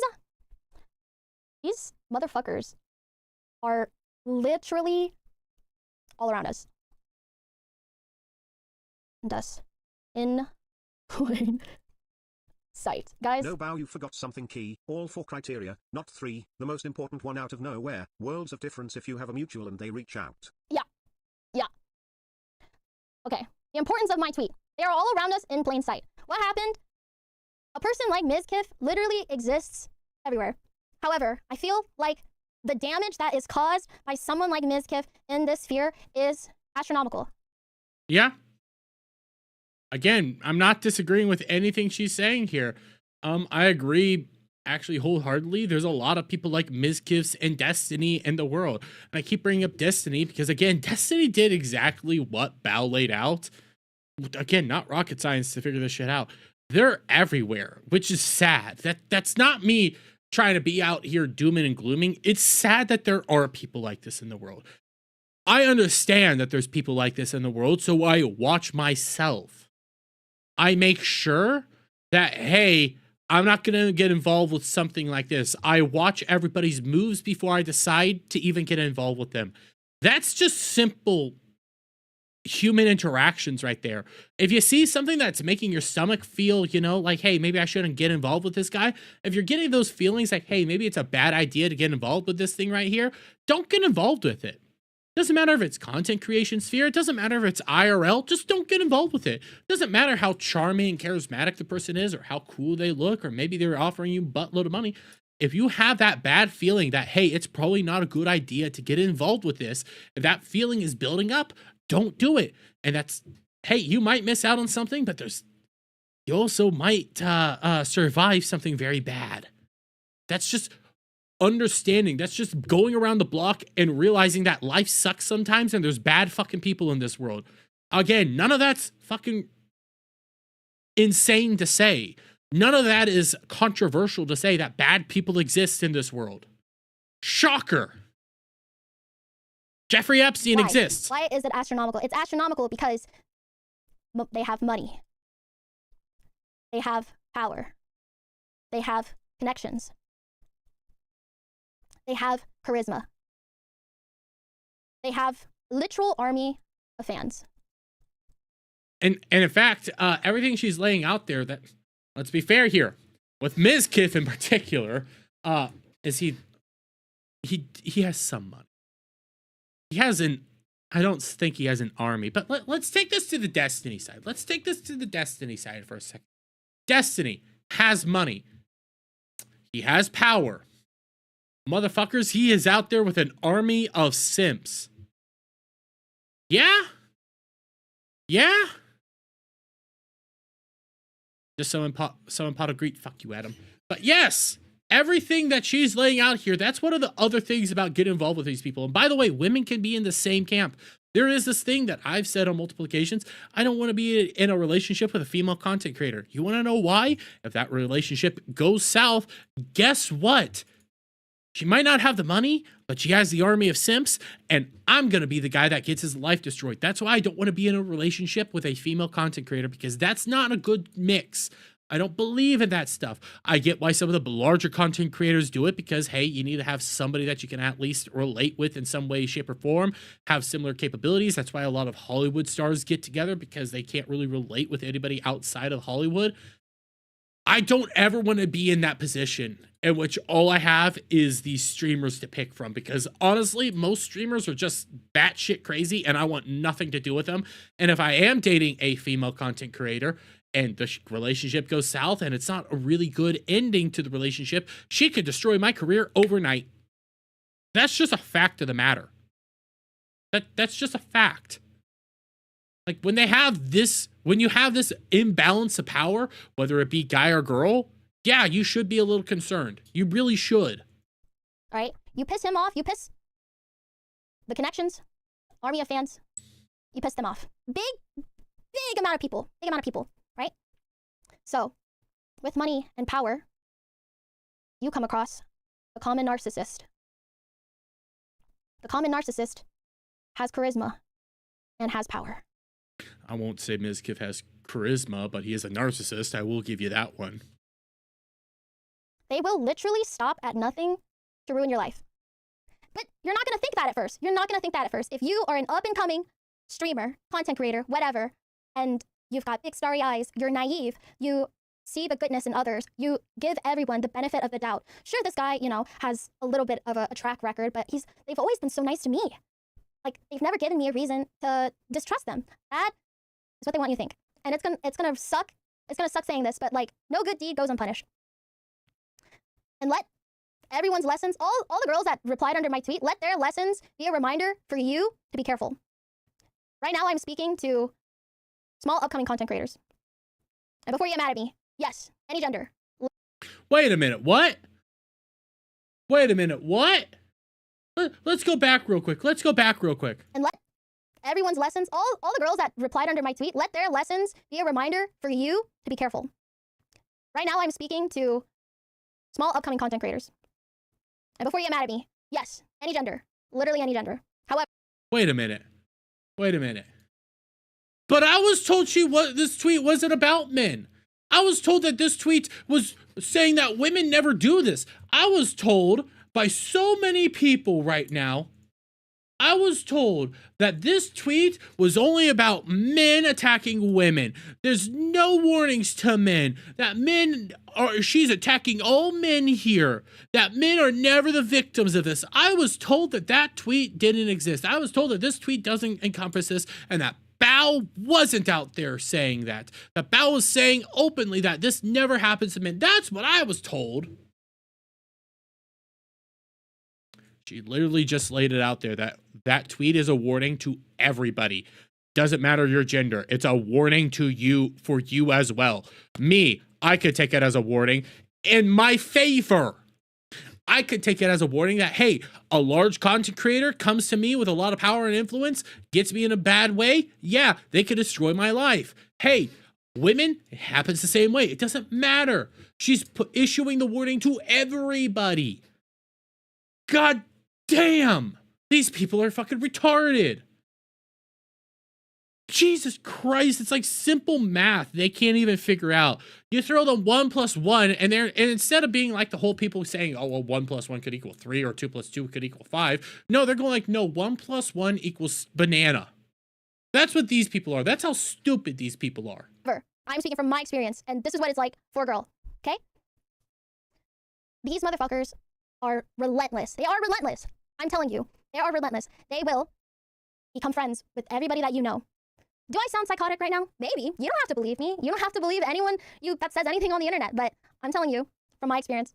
these motherfuckers are literally all around us. And us. In plain sight. Guys. No, Bow, you forgot something key. All 4 criteria, not 3. The most important one out of nowhere. Worlds of difference if you have a mutual and they reach out. Yeah. Yeah. Okay. The importance of my tweet. They are all around us in plain sight. What happened? A person like Ms. Kiff literally exists everywhere. However, I feel like the damage that is caused by someone like Ms. Kiff in this sphere is astronomical. Yeah. Again, I'm not disagreeing with anything she's saying here. I agree actually wholeheartedly. There's a lot of people like Ms. Kiffs and Destiny in the world. And I keep bringing up Destiny because, again, Destiny did exactly what Bao laid out. Again, not rocket science to figure this shit out. They're everywhere, which is sad. That's not me trying to be out here dooming and glooming. It's sad that there are people like this in the world. I understand that there's people like this in the world, so I watch myself. I make sure that, hey, I'm not going to get involved with something like this. I watch everybody's moves before I decide to even get involved with them. That's just simple human interactions right there. If you see something that's making your stomach feel, you know, like, hey, maybe I shouldn't get involved with this guy. If you're getting those feelings like, hey, maybe it's a bad idea to get involved with this thing right here, don't get involved with it. Doesn't matter if it's content creation sphere. It doesn't matter if it's IRL. Just don't get involved with it. Doesn't matter how charming and charismatic the person is or how cool they look or maybe they're offering you a buttload of money. If you have that bad feeling that, hey, it's probably not a good idea to get involved with this, if that feeling is building up, don't do it. And that's, hey, you might miss out on something, but you also might survive something very bad. That's just understanding. That's just going around the block and realizing that life sucks sometimes and there's bad fucking people in this world. Again, none of that's fucking insane to say. None of that is controversial to say that bad people exist in this world. Shocker. Jeffrey Epstein exists. Why is it astronomical? It's astronomical because They have money. They have power. They have connections. They have charisma. They have literal army of fans. And in fact, everything she's laying out there, that, let's be fair here, with Ms. Kiff in particular, is he has some money. He has I don't think he has an army, but let's take this to the Destiny side. Let's take this to the Destiny side for a second. Destiny has money. He has power. Motherfuckers, he is out there with an army of simps. Yeah? Yeah? Just so in pot of greed. Fuck you, Adam. But yes, everything that she's laying out here, that's one of the other things about getting involved with these people. And by the way, women can be in the same camp. There is this thing that I've said on multiple occasions. I don't want to be in a relationship with a female content creator. You want to know why? If that relationship goes south, guess what? She might not have the money, but she has the army of simps, and I'm going to be the guy that gets his life destroyed. That's why I don't want to be in a relationship with a female content creator, because that's not a good mix. I don't believe in that stuff. I get why some of the larger content creators do it, because, hey, you need to have somebody that you can at least relate with in some way, shape, or form, have similar capabilities. That's why a lot of Hollywood stars get together, because they can't really relate with anybody outside of Hollywood. I don't ever want to be in that position in which all I have is these streamers to pick from, because honestly, most streamers are just batshit crazy and I want nothing to do with them. And if I am dating a female content creator and the relationship goes south and it's not a really good ending to the relationship, she could destroy my career overnight. That's just a fact of the matter. That's just a fact. Like, when you have this imbalance of power, whether it be guy or girl, yeah, you should be a little concerned. You really should. All right? You piss him off. You piss the connections, army of fans. You piss them off. Big amount of people. Big amount of people, right? So, with money and power, you come across a common narcissist. The common narcissist has charisma and has power. I won't say Ms. Kiff has charisma, but he is a narcissist. I will give you that one. They will literally stop at nothing to ruin your life. But you're not going to think that at first. You're not going to think that at first. If you are an up-and-coming streamer, content creator, whatever, and you've got big starry eyes, you're naive, you see the goodness in others, you give everyone the benefit of the doubt. Sure, this guy, has a little bit of a track record, but they've always been so nice to me. Like, they've never given me a reason to distrust them. That is what they want you to think. And it's gonna suck. It's gonna suck saying this, but like, no good deed goes unpunished. And let everyone's lessons, all the girls that replied under my tweet, let their lessons be a reminder for you to be careful. Right now, I'm speaking to small upcoming content creators. And before you get mad at me, yes, any gender. Wait a minute, what? Wait a minute, what? Let's go back real quick. And let everyone's lessons, all the girls that replied under my tweet, let their lessons be a reminder for you to be careful. Right now, I'm speaking to small upcoming content creators. And before you get mad at me, yes, any gender. Literally any gender. However... Wait a minute. But I was told this tweet wasn't about men. I was told that this tweet was saying that women never do this. I was told by so many people right now, I was told that this tweet was only about men attacking women. There's no warnings to men. She's attacking all men here. That men are never the victims of this. I was told that tweet didn't exist. I was told that this tweet doesn't encompass this, and that Bao wasn't out there saying that. That Bao was saying openly that this never happens to men. That's what I was told. She literally just laid it out there that tweet is a warning to everybody. Doesn't matter your gender. It's a warning to you, for you as well. Me, I could take it as a warning in my favor. I could take it as a warning that, hey, a large content creator comes to me with a lot of power and influence, gets me in a bad way. Yeah, they could destroy my life. Hey, women, it happens the same way. It doesn't matter. She's issuing the warning to everybody. God damn, these people are fucking retarded. Jesus Christ, it's like simple math they can't even figure out. You throw the 1 + 1, and instead of being like the whole people saying, oh, well, 1 + 1 could equal 3, or 2 + 2 could equal 5. No, they're going like, no, 1 + 1 equals banana. That's what these people are. That's how stupid these people are. I'm speaking from my experience, and this is what it's like for a girl, okay? These motherfuckers are relentless. They are relentless. I'm telling you, they are relentless. They will become friends with everybody that you know. Do I sound psychotic right now? Maybe. You don't have to believe me. You don't have to believe anyone that says anything on the internet, but I'm telling you, from my experience,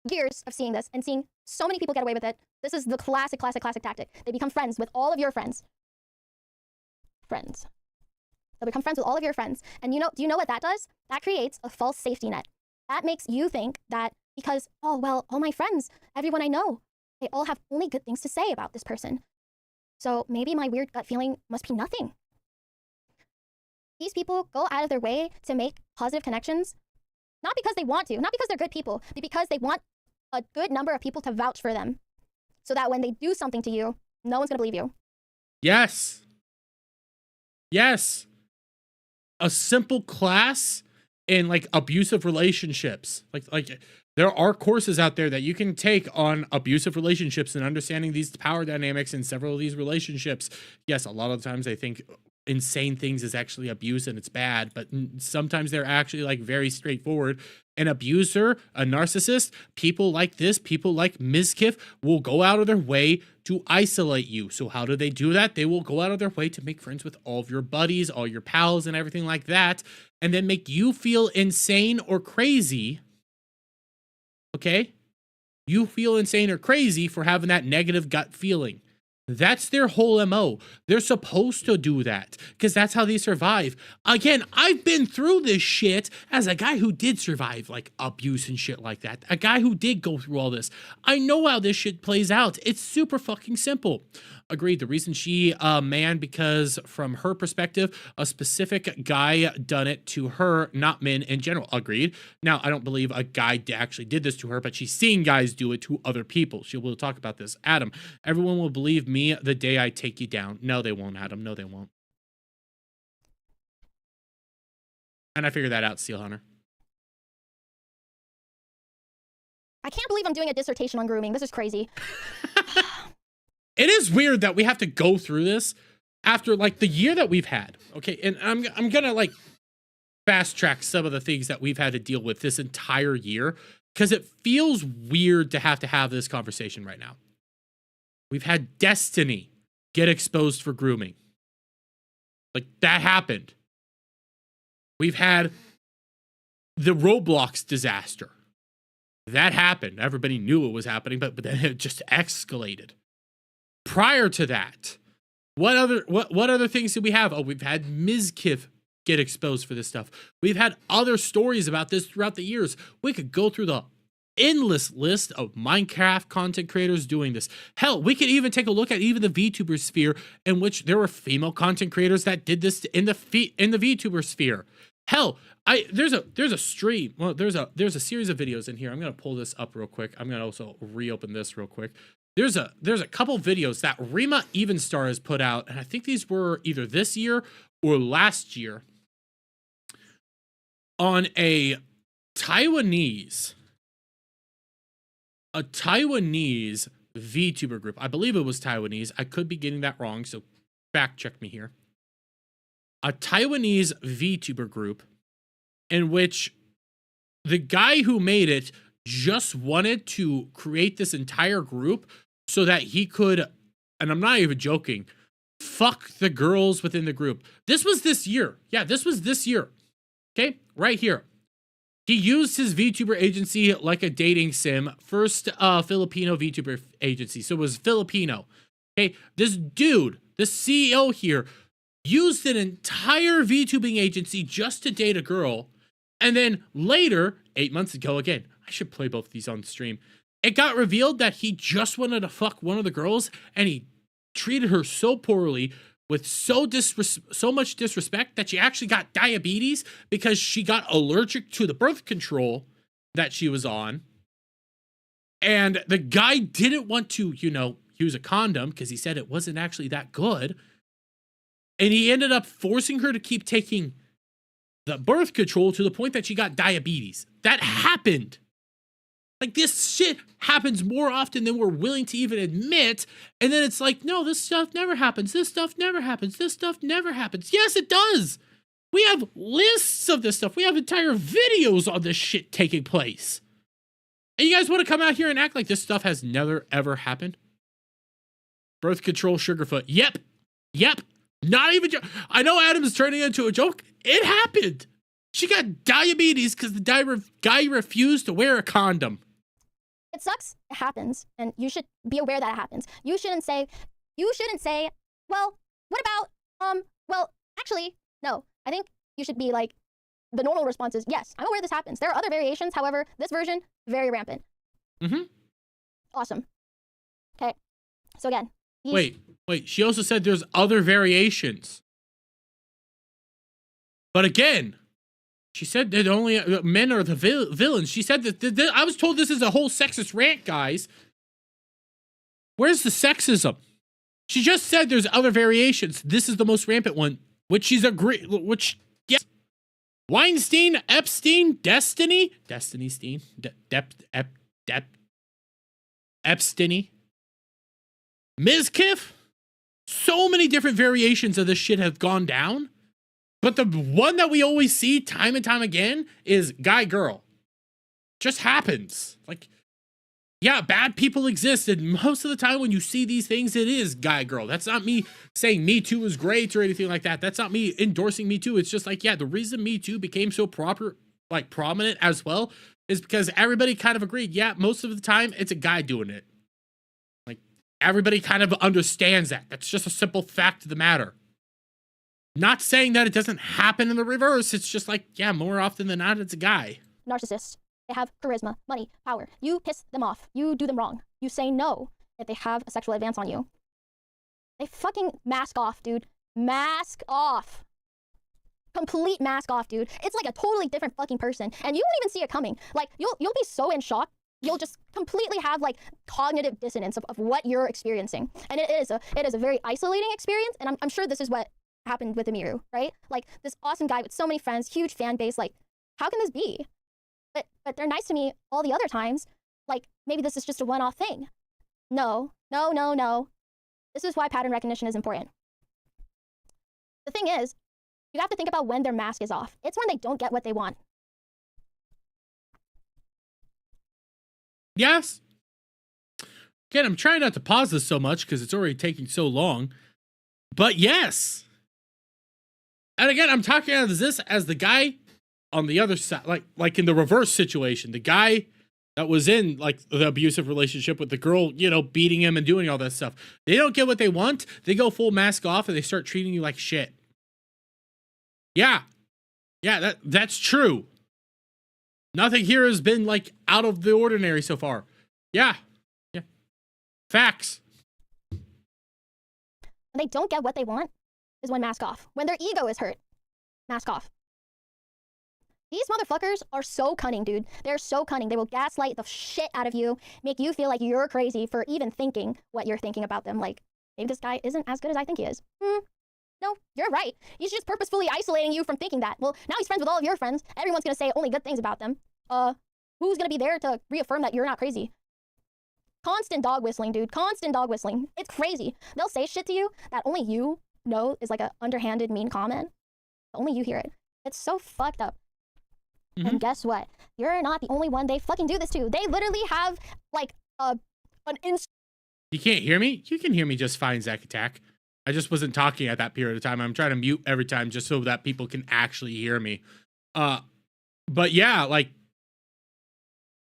years of seeing this and seeing so many people get away with it, this is the classic tactic. They become friends with all of your friends. They'll become friends with all of your friends. And do you know what that does? That creates a false safety net. That makes you think that because, oh, well, all my friends, everyone I know, they all have only good things to say about this person. So maybe my weird gut feeling must be nothing. These people go out of their way to make positive connections, not because they want to, not because they're good people, but because they want a good number of people to vouch for them. So that when they do something to you, no one's gonna believe you. Yes. Yes. A simple class in like abusive relationships. Like there are courses out there that you can take on abusive relationships and understanding these power dynamics in several of these relationships. Yes, a lot of times I think insane things is actually abuse and it's bad, but sometimes they're actually like very straightforward. An abuser, a narcissist, people like this, people like Mizkif will go out of their way to isolate you. So how do they do that? They will go out of their way to make friends with all of your buddies, all your pals, and everything like that, and then make you feel insane or crazy. Okay? You feel insane or crazy for having that negative gut feeling. That's their whole MO. They're supposed to do that because that's how they survive. Again, I've been through this shit as a guy who did survive like abuse and shit like that. A guy who did go through all this. I know how this shit plays out. It's super fucking simple. Agreed. The reason she manned because from her perspective, a specific guy done it to her, not men in general. Agreed. Now, I don't believe a guy actually did this to her, but she's seen guys do it to other people. She will talk about this. Adam, everyone will believe me the day I take you down. No, they won't, Adam. No, they won't. And I figured that out, Seal Hunter. I can't believe I'm doing a dissertation on grooming. This is crazy. It is weird that we have to go through this after like the year that we've had. Okay, and I'm gonna like fast track some of the things that we've had to deal with this entire year because it feels weird to have this conversation right now. We've had Destiny get exposed for grooming. Like that happened. We've had the Roblox disaster. That happened. Everybody knew it was happening, but then it just escalated. Prior to that, what other things did we have? Oh, we've had Mizkif get exposed for this stuff. We've had other stories about this throughout the years. We could go through the endless list of Minecraft content creators doing this. Hell, we could even take a look at even the VTuber sphere in which there were female content creators that did this in the VTuber sphere. Hell, there's a stream. Well, there's a series of videos in here. I'm gonna pull this up real quick. I'm gonna also reopen this real quick. There's a couple videos that Rima Evenstar has put out, and I think these were either this year or last year on a Taiwanese VTuber group. I believe it was Taiwanese. I could be getting that wrong, so fact check me here. A Taiwanese VTuber group in which the guy who made it just wanted to create this entire group so that he could, and I'm not even joking, fuck the girls within the group. This was this year. Yeah, this was this year. Okay, right here. He used his VTuber agency like a dating sim. First Filipino VTuber agency. So it was Filipino. Okay, this dude, the CEO here, used an entire VTubing agency just to date a girl. And then later, 8 months ago, again, I should play both of these on stream. It got revealed that he just wanted to fuck one of the girls and he treated her so poorly with so much disrespect that she actually got diabetes because she got allergic to the birth control that she was on. And the guy didn't want to, use a condom because he said it wasn't actually that good. And he ended up forcing her to keep taking the birth control to the point that she got diabetes. That happened. Like, this shit happens more often than we're willing to even admit. And then it's like, no, this stuff never happens. This stuff never happens. This stuff never happens. Yes, it does. We have lists of this stuff. We have entire videos on this shit taking place. And you guys want to come out here and act like this stuff has never, ever happened? Birth control, Sugarfoot. Yep. Not even. I know Adam's turning into a joke. It happened. She got diabetes because the guy refused to wear a condom. It sucks. It happens. And you should be aware that it happens. You shouldn't say, well, what about, well, actually, no. I think you should be like, the normal response is, yes, I'm aware this happens. There are other variations. However, this version, very rampant. Mm-hmm. Awesome. Okay. So again. Wait. She also said there's other variations. But again, she said that only men are the villains. She said that I was told this is a whole sexist rant, guys. Where's the sexism? She just said there's other variations. This is the most rampant one, which she's yes. Weinstein, Epstein, Destiny, Epstein, Mizkiff. So many different variations of this shit have gone down. But the one that we always see time and time again is guy-girl. Just happens. Like, yeah, bad people exist. And most of the time when you see these things, it is guy-girl. That's not me saying Me Too is great or anything like that. That's not me endorsing Me Too. It's just like, yeah, the reason Me Too became so prominent as well is because everybody kind of agreed, yeah, most of the time it's a guy doing it. Like, everybody kind of understands that. That's just a simple fact of the matter. Not saying that it doesn't happen in the reverse. It's just like, yeah, more often than not, it's a guy. Narcissists. They have charisma, money, power. You piss them off. You do them wrong. You say no if they have a sexual advance on you. They fucking mask off, dude. Mask off. Complete mask off, dude. It's like a totally different fucking person. And you won't even see it coming. Like, you'll be so in shock. You'll just completely have like cognitive dissonance of what you're experiencing. And it is a very isolating experience. And I'm sure this is what happened with Emiru, right? Like, this awesome guy with so many friends, huge fan base. Like, how can this be? But they're nice to me all the other times. Like, maybe this is just a one-off thing. No. This is why pattern recognition is important. The thing is, you have to think about when their mask is off. It's when they don't get what they want. Yes. Again, I'm trying not to pause this so much because it's already taking so long. But yes. And again, I'm talking about this as the guy on the other side, like in the reverse situation, the guy that was in like the abusive relationship with the girl, you know, beating him and doing all that stuff. They don't get what they want. They go full mask off and they start treating you like shit. Yeah, that's true. Nothing here has been like out of the ordinary so far. Yeah. Facts. When they don't get what they want is when mask off. When their ego is hurt, mask off. These motherfuckers are so cunning, dude. They're so cunning. They will gaslight the shit out of you, make you feel like you're crazy for even thinking what you're thinking about them. Like, maybe this guy isn't as good as I think he is. No, you're right. He's just purposefully isolating you from thinking that. Well, now he's friends with all of your friends. Everyone's gonna say only good things about them. Who's gonna be there to reaffirm that you're not crazy? Constant dog whistling, dude. Constant dog whistling. It's crazy. They'll say shit to you that only you know is like a underhanded, mean comment. Only you hear it. It's so fucked up. And guess what? You're not the only one they fucking do this to. They literally have like an You can't hear me? You can hear me just fine, Zack Attack. I just wasn't talking at that period of time. I'm trying to mute every time just so that people can actually hear me. But yeah, like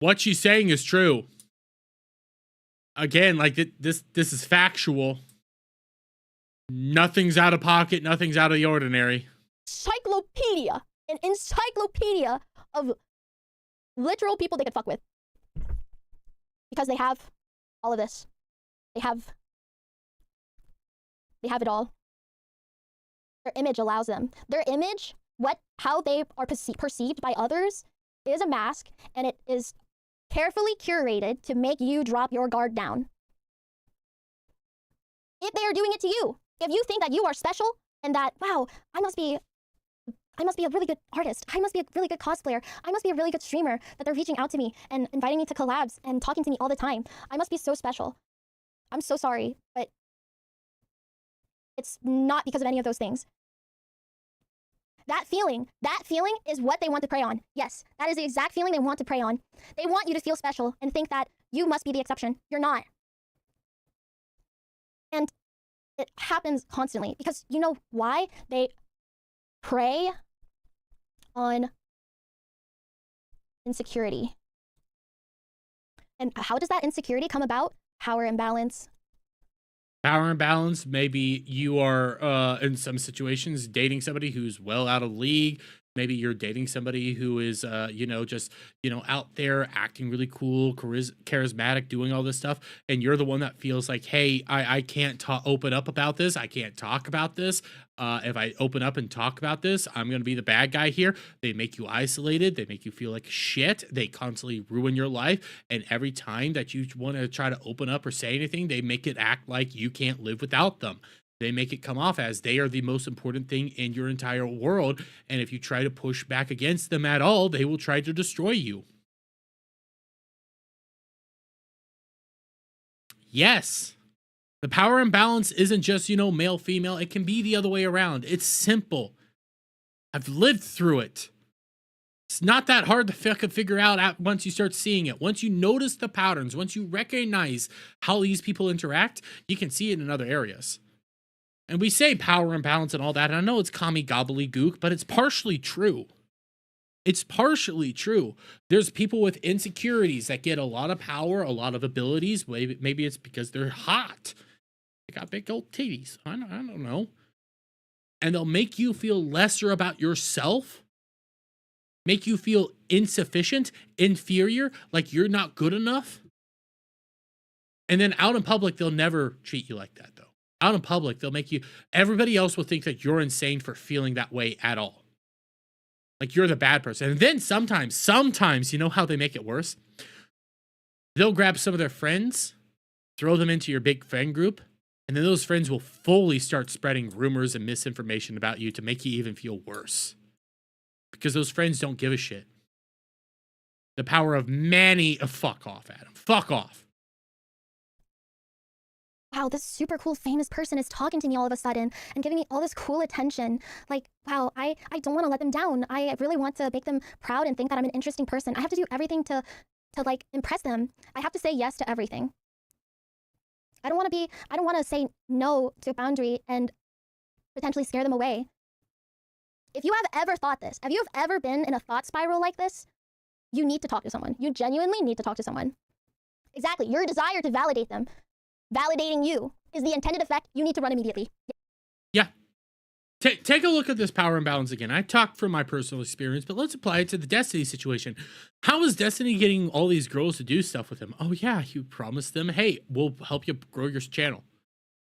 what she's saying is true. Again, like this is factual. Nothing's out of pocket. Nothing's out of the ordinary. Encyclopedia. An encyclopedia of literal people they could fuck with. Because they have all of this. They have it all. Their image allows them. Their image, how they are perceived by others, is a mask, and it is carefully curated to make you drop your guard down. If they are doing it to you, if you think that you are special, And that, wow, I must be a really good artist. I must be a really good cosplayer. I must be a really good streamer, that they're reaching out to me and inviting me to collabs and talking to me all the time. I must be so special. I'm so sorry, but it's not because of any of those things. That feeling is what they want to prey on. Yes, that is the exact feeling they want to prey on. They want you to feel special and think that you must be the exception. You're not. And it happens constantly because you know why? They prey on insecurity. And how does that insecurity come about? Power imbalance. Power imbalance. Maybe you are in some situations dating somebody who's well out of league. Maybe you're dating somebody who is just out there acting really cool, charismatic, doing all this stuff, and you're the one that feels like, hey, I can't open up about this. I can't talk about this. If I open up and talk about this, I'm going to be the bad guy here. They make you isolated. They make you feel like shit. They constantly ruin your life. And every time that you want to try to open up or say anything, they make it act like you can't live without them. They make it come off as they are the most important thing in your entire world. And if you try to push back against them at all, they will try to destroy you. Yes. The power imbalance isn't just, male, female. It can be the other way around. It's simple. I've lived through it. It's not that hard to figure out once you start seeing it. Once you notice the patterns, once you recognize how these people interact, you can see it in other areas. And we say power imbalance and all that, and I know it's commie gobbledygook, but it's partially true. It's partially true. There's people with insecurities that get a lot of power, a lot of abilities. Maybe it's because they're hot. They got big old titties. I don't know. And they'll make you feel lesser about yourself, make you feel insufficient, inferior, like you're not good enough. And then out in public, they'll never treat you like that, though. Out in public, they'll make you, everybody else will think that you're insane for feeling that way at all. Like you're the bad person. And then sometimes, you know how they make it worse? They'll grab some of their friends, throw them into your big friend group, and then those friends will fully start spreading rumors and misinformation about you to make you even feel worse. Because those friends don't give a shit. The power of many, fuck off, Adam. Fuck off. Wow, this super cool famous person is talking to me all of a sudden and giving me all this cool attention. Like, wow, I don't want to let them down. I really want to make them proud and think that I'm an interesting person. I have to do everything to like impress them. I have to say yes to everything. I don't want to say no to a boundary and potentially scare them away. If you have ever thought this, if you have ever been in a thought spiral like this, you need to talk to someone. You genuinely need to talk to someone. Exactly, your desire to validate them, validating you, is the intended effect. You need to run immediately. Yeah. Take a look at this power imbalance again. I talked from my personal experience, but let's apply it to the Destiny situation. How is Destiny getting all these girls to do stuff with him? Oh yeah, you promised them, hey, we'll help you grow your channel.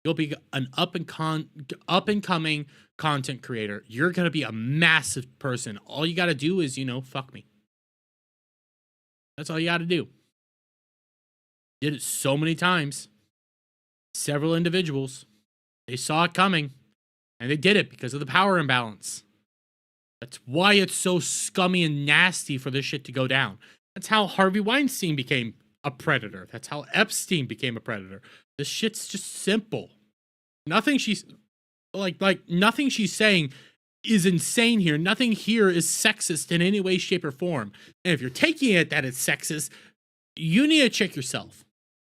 You'll be an up and coming content creator. You're gonna be a massive person. All you gotta do is, fuck me. That's all you gotta do. Did it so many times. Several individuals, they saw it coming. And they did it because of the power imbalance. That's why it's so scummy and nasty for this shit to go down. That's how Harvey Weinstein became a predator. That's how Epstein became a predator. This shit's just simple. Nothing she's nothing she's saying is insane here. Nothing here is sexist in any way, shape, or form. And if you're taking it that it's sexist, you need to check yourself.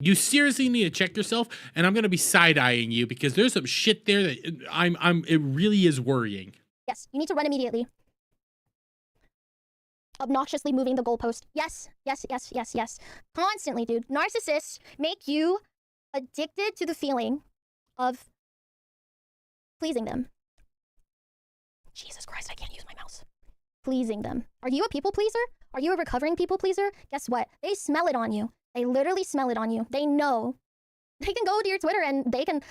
You seriously need to check yourself, and I'm gonna be side-eyeing you because there's some shit there that it really is worrying. Yes, you need to run immediately. Obnoxiously moving the goalpost. Yes. Constantly, dude. Narcissists make you addicted to the feeling of pleasing them. Jesus Christ, I can't use my mouse. Pleasing them. Are you a people pleaser? Are you a recovering people pleaser? Guess what? They smell it on you. They literally smell it on you. They know. They can go to your Twitter and they can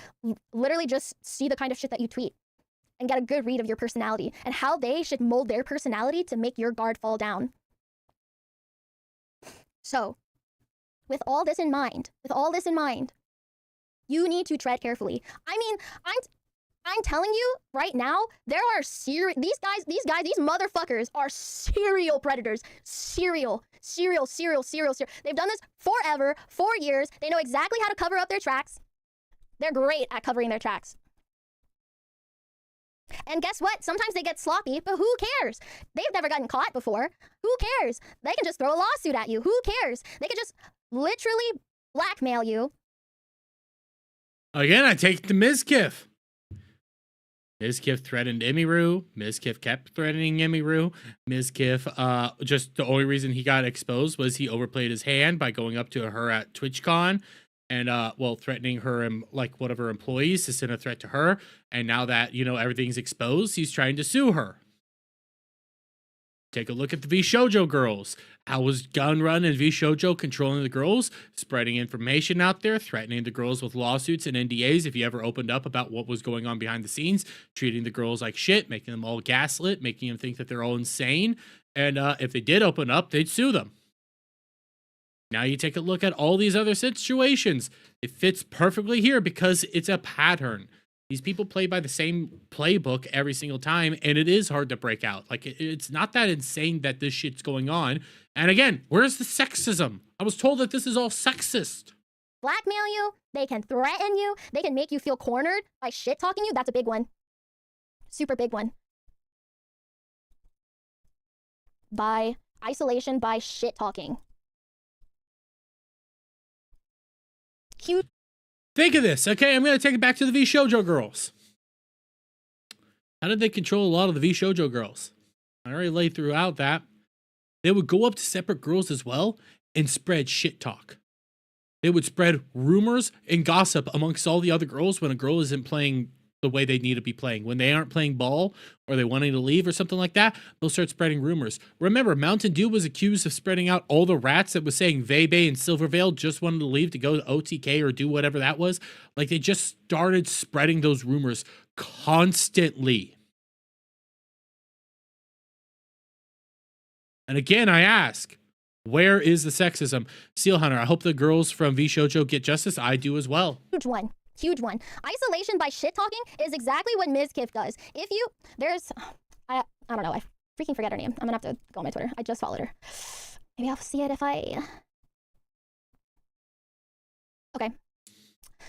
literally just see the kind of shit that you tweet and get a good read of your personality and how they should mold their personality to make your guard fall down. So, with all this in mind, you need to tread carefully. I mean, I'm telling you right now, there are these motherfuckers are serial predators. Serial. They've done this forever, 4 years. They know exactly how to cover up their tracks. They're great at covering their tracks. And guess what? Sometimes they get sloppy, but who cares? They've never gotten caught before. Who cares? They can just throw a lawsuit at you. Who cares? They can just literally blackmail you. Again, I take the Mizkif. Mizkif threatened Emiru. Mizkif kept threatening Emiru. Mizkif, just the only reason he got exposed was he overplayed his hand by going up to her at TwitchCon and, well, threatening her, like, one of her employees to send a threat to her. And now that, you know, everything's exposed, he's trying to sue her. Take a look at the VShojo girls. How was Gunrun and VShojo controlling the girls, spreading information out there, threatening the girls with lawsuits and NDAs if you ever opened up about what was going on behind the scenes, treating the girls like shit, making them all gaslit, making them think that they're all insane. And if they did open up, they'd sue them. Now you take a look at all these other situations. It fits perfectly here because it's a pattern. These people play by the same playbook every single time, and it is hard to break out. Like, it's not that insane that this shit's going on. And again, where's the sexism? I was told that this is all sexist. Blackmail you, they can threaten you, they can make you feel cornered by shit-talking you. That's a big one. Super big one. By isolation, by shit-talking. Cute. Think of this, okay? I'm going to take it back to the VShojo girls. How did they control a lot of the VShojo girls? I already laid throughout that. They would go up to separate girls as well and spread shit talk. They would spread rumors and gossip amongst all the other girls when a girl isn't playing the way they need to be playing. When they aren't playing ball or they wanting to leave or something like that, they'll start spreading rumors. Remember, Mountain Dew was accused of spreading out all the rats that was saying Vebe and Silvervale just wanted to leave to go to OTK or do whatever that was. Like, they just started spreading those rumors constantly. And again, I ask, where is the sexism? Seal Hunter, I hope the girls from VShojo get justice. I do as well. Huge one. Huge one. Isolation by shit talking is exactly what Ms. Kif does. If you, I don't know, I freaking forget her name. I'm gonna have to go on my Twitter. I just followed her. Maybe I'll see it if I, okay.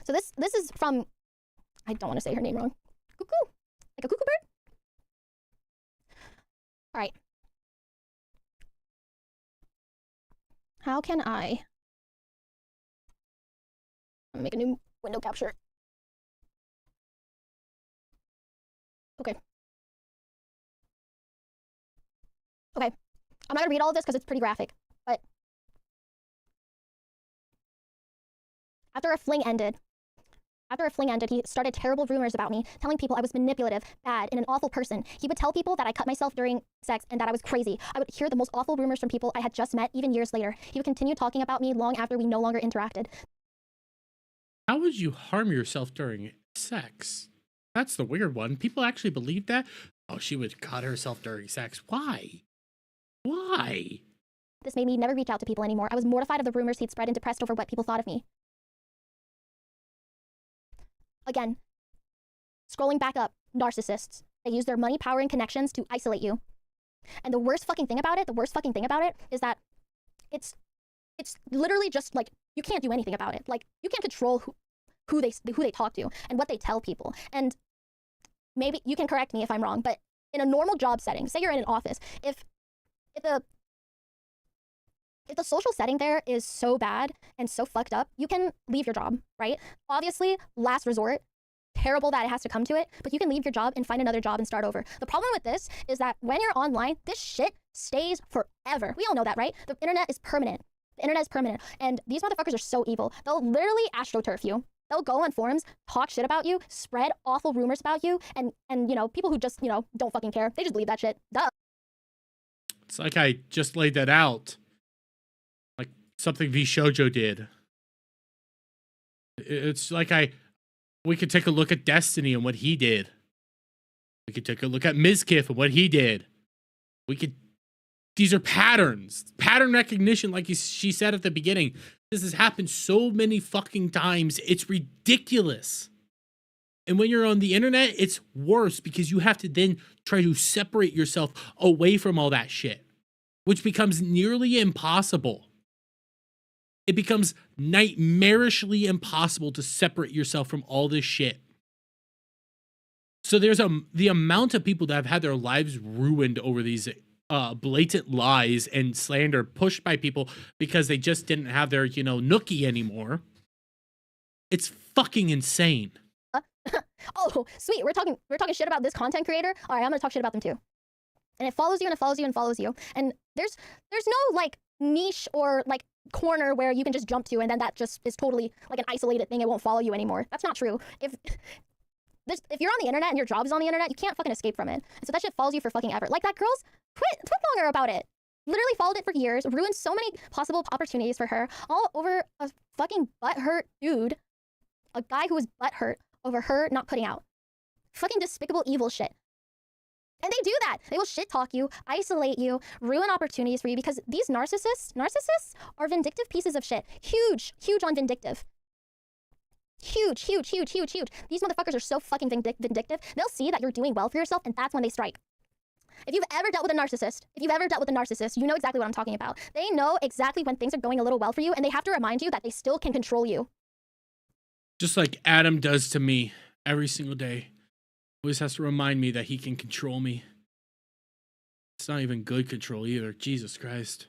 So this is from, I don't want to say her name wrong. Cuckoo, like a cuckoo bird? All right. How can I make a new window capture? Okay. Okay. I'm not gonna read all of this because it's pretty graphic, but after a fling ended, he started terrible rumors about me, telling people I was manipulative, bad, and an awful person. He would tell people that I cut myself during sex and that I was crazy. I would hear the most awful rumors from people I had just met, even years later. He would continue talking about me long after we no longer interacted. How would you harm yourself during sex? That's the weird one. People actually believe that? Oh, she would cut herself during sex. Why? Why? This made me never reach out to people anymore. I was mortified of the rumors he'd spread and depressed over what people thought of me. Again, scrolling back up, narcissists. They use their money, power, and connections to isolate you. And the worst fucking thing about it is that it's literally just like, you can't do anything about it. Like, you can't control who they talk to and what they tell people. And maybe you can correct me if I'm wrong, but in a normal job setting, say you're in an office, if the social setting there is so bad and so fucked up, you can leave your job, right? Obviously, last resort, terrible that it has to come to it, but you can leave your job and find another job and start over. The problem with this is that when you're online, this shit stays forever. We all know that, right? The internet is permanent. The internet is permanent. And these motherfuckers are so evil. They'll literally astroturf you. They'll go on forums, talk shit about you, spread awful rumors about you, and you know, people who just, you know, don't fucking care. They just believe that shit. Duh. It's like I just laid that out. Like something VShojo did. It's like we could take a look at Destiny and what he did. We could take a look at Mizkif and what he did. These are patterns. Pattern recognition, like she said at the beginning. This has happened so many fucking times. It's ridiculous. And when you're on the internet, it's worse because you have to then try to separate yourself away from all that shit, which becomes nearly impossible. It becomes nightmarishly impossible to separate yourself from all this shit. So there's the amount of people that have had their lives ruined over these blatant lies and slander pushed by people because they just didn't have their, nookie anymore. It's fucking insane. Oh, sweet. We're talking shit about this content creator. All right, I'm gonna talk shit about them too. And it follows you and it follows you and follows you. And there's no like niche or like corner where you can just jump to and then that just is totally like an isolated thing. It won't follow you anymore. That's not true. If you're on the internet and your job is on the internet, you can't fucking escape from it. And so that shit follows you for fucking ever. Like that girl's tweet longer about it. Literally followed it for years, ruined so many possible opportunities for her, all over a fucking butthurt dude. A guy who was butthurt over her not putting out. Fucking despicable evil shit. And they do that. They will shit talk you, isolate you, ruin opportunities for you because these narcissists are vindictive pieces of shit. Huge on vindictive. Huge. These motherfuckers are so fucking vindictive. They'll see that you're doing well for yourself and that's when they strike. If you've ever dealt with a narcissist, you know exactly what I'm talking about. They know exactly when things are going a little well for you and they have to remind you that they still can control you. Just like Adam does to me every single day. Always has to remind me that he can control me. It's not even good control either. Jesus Christ.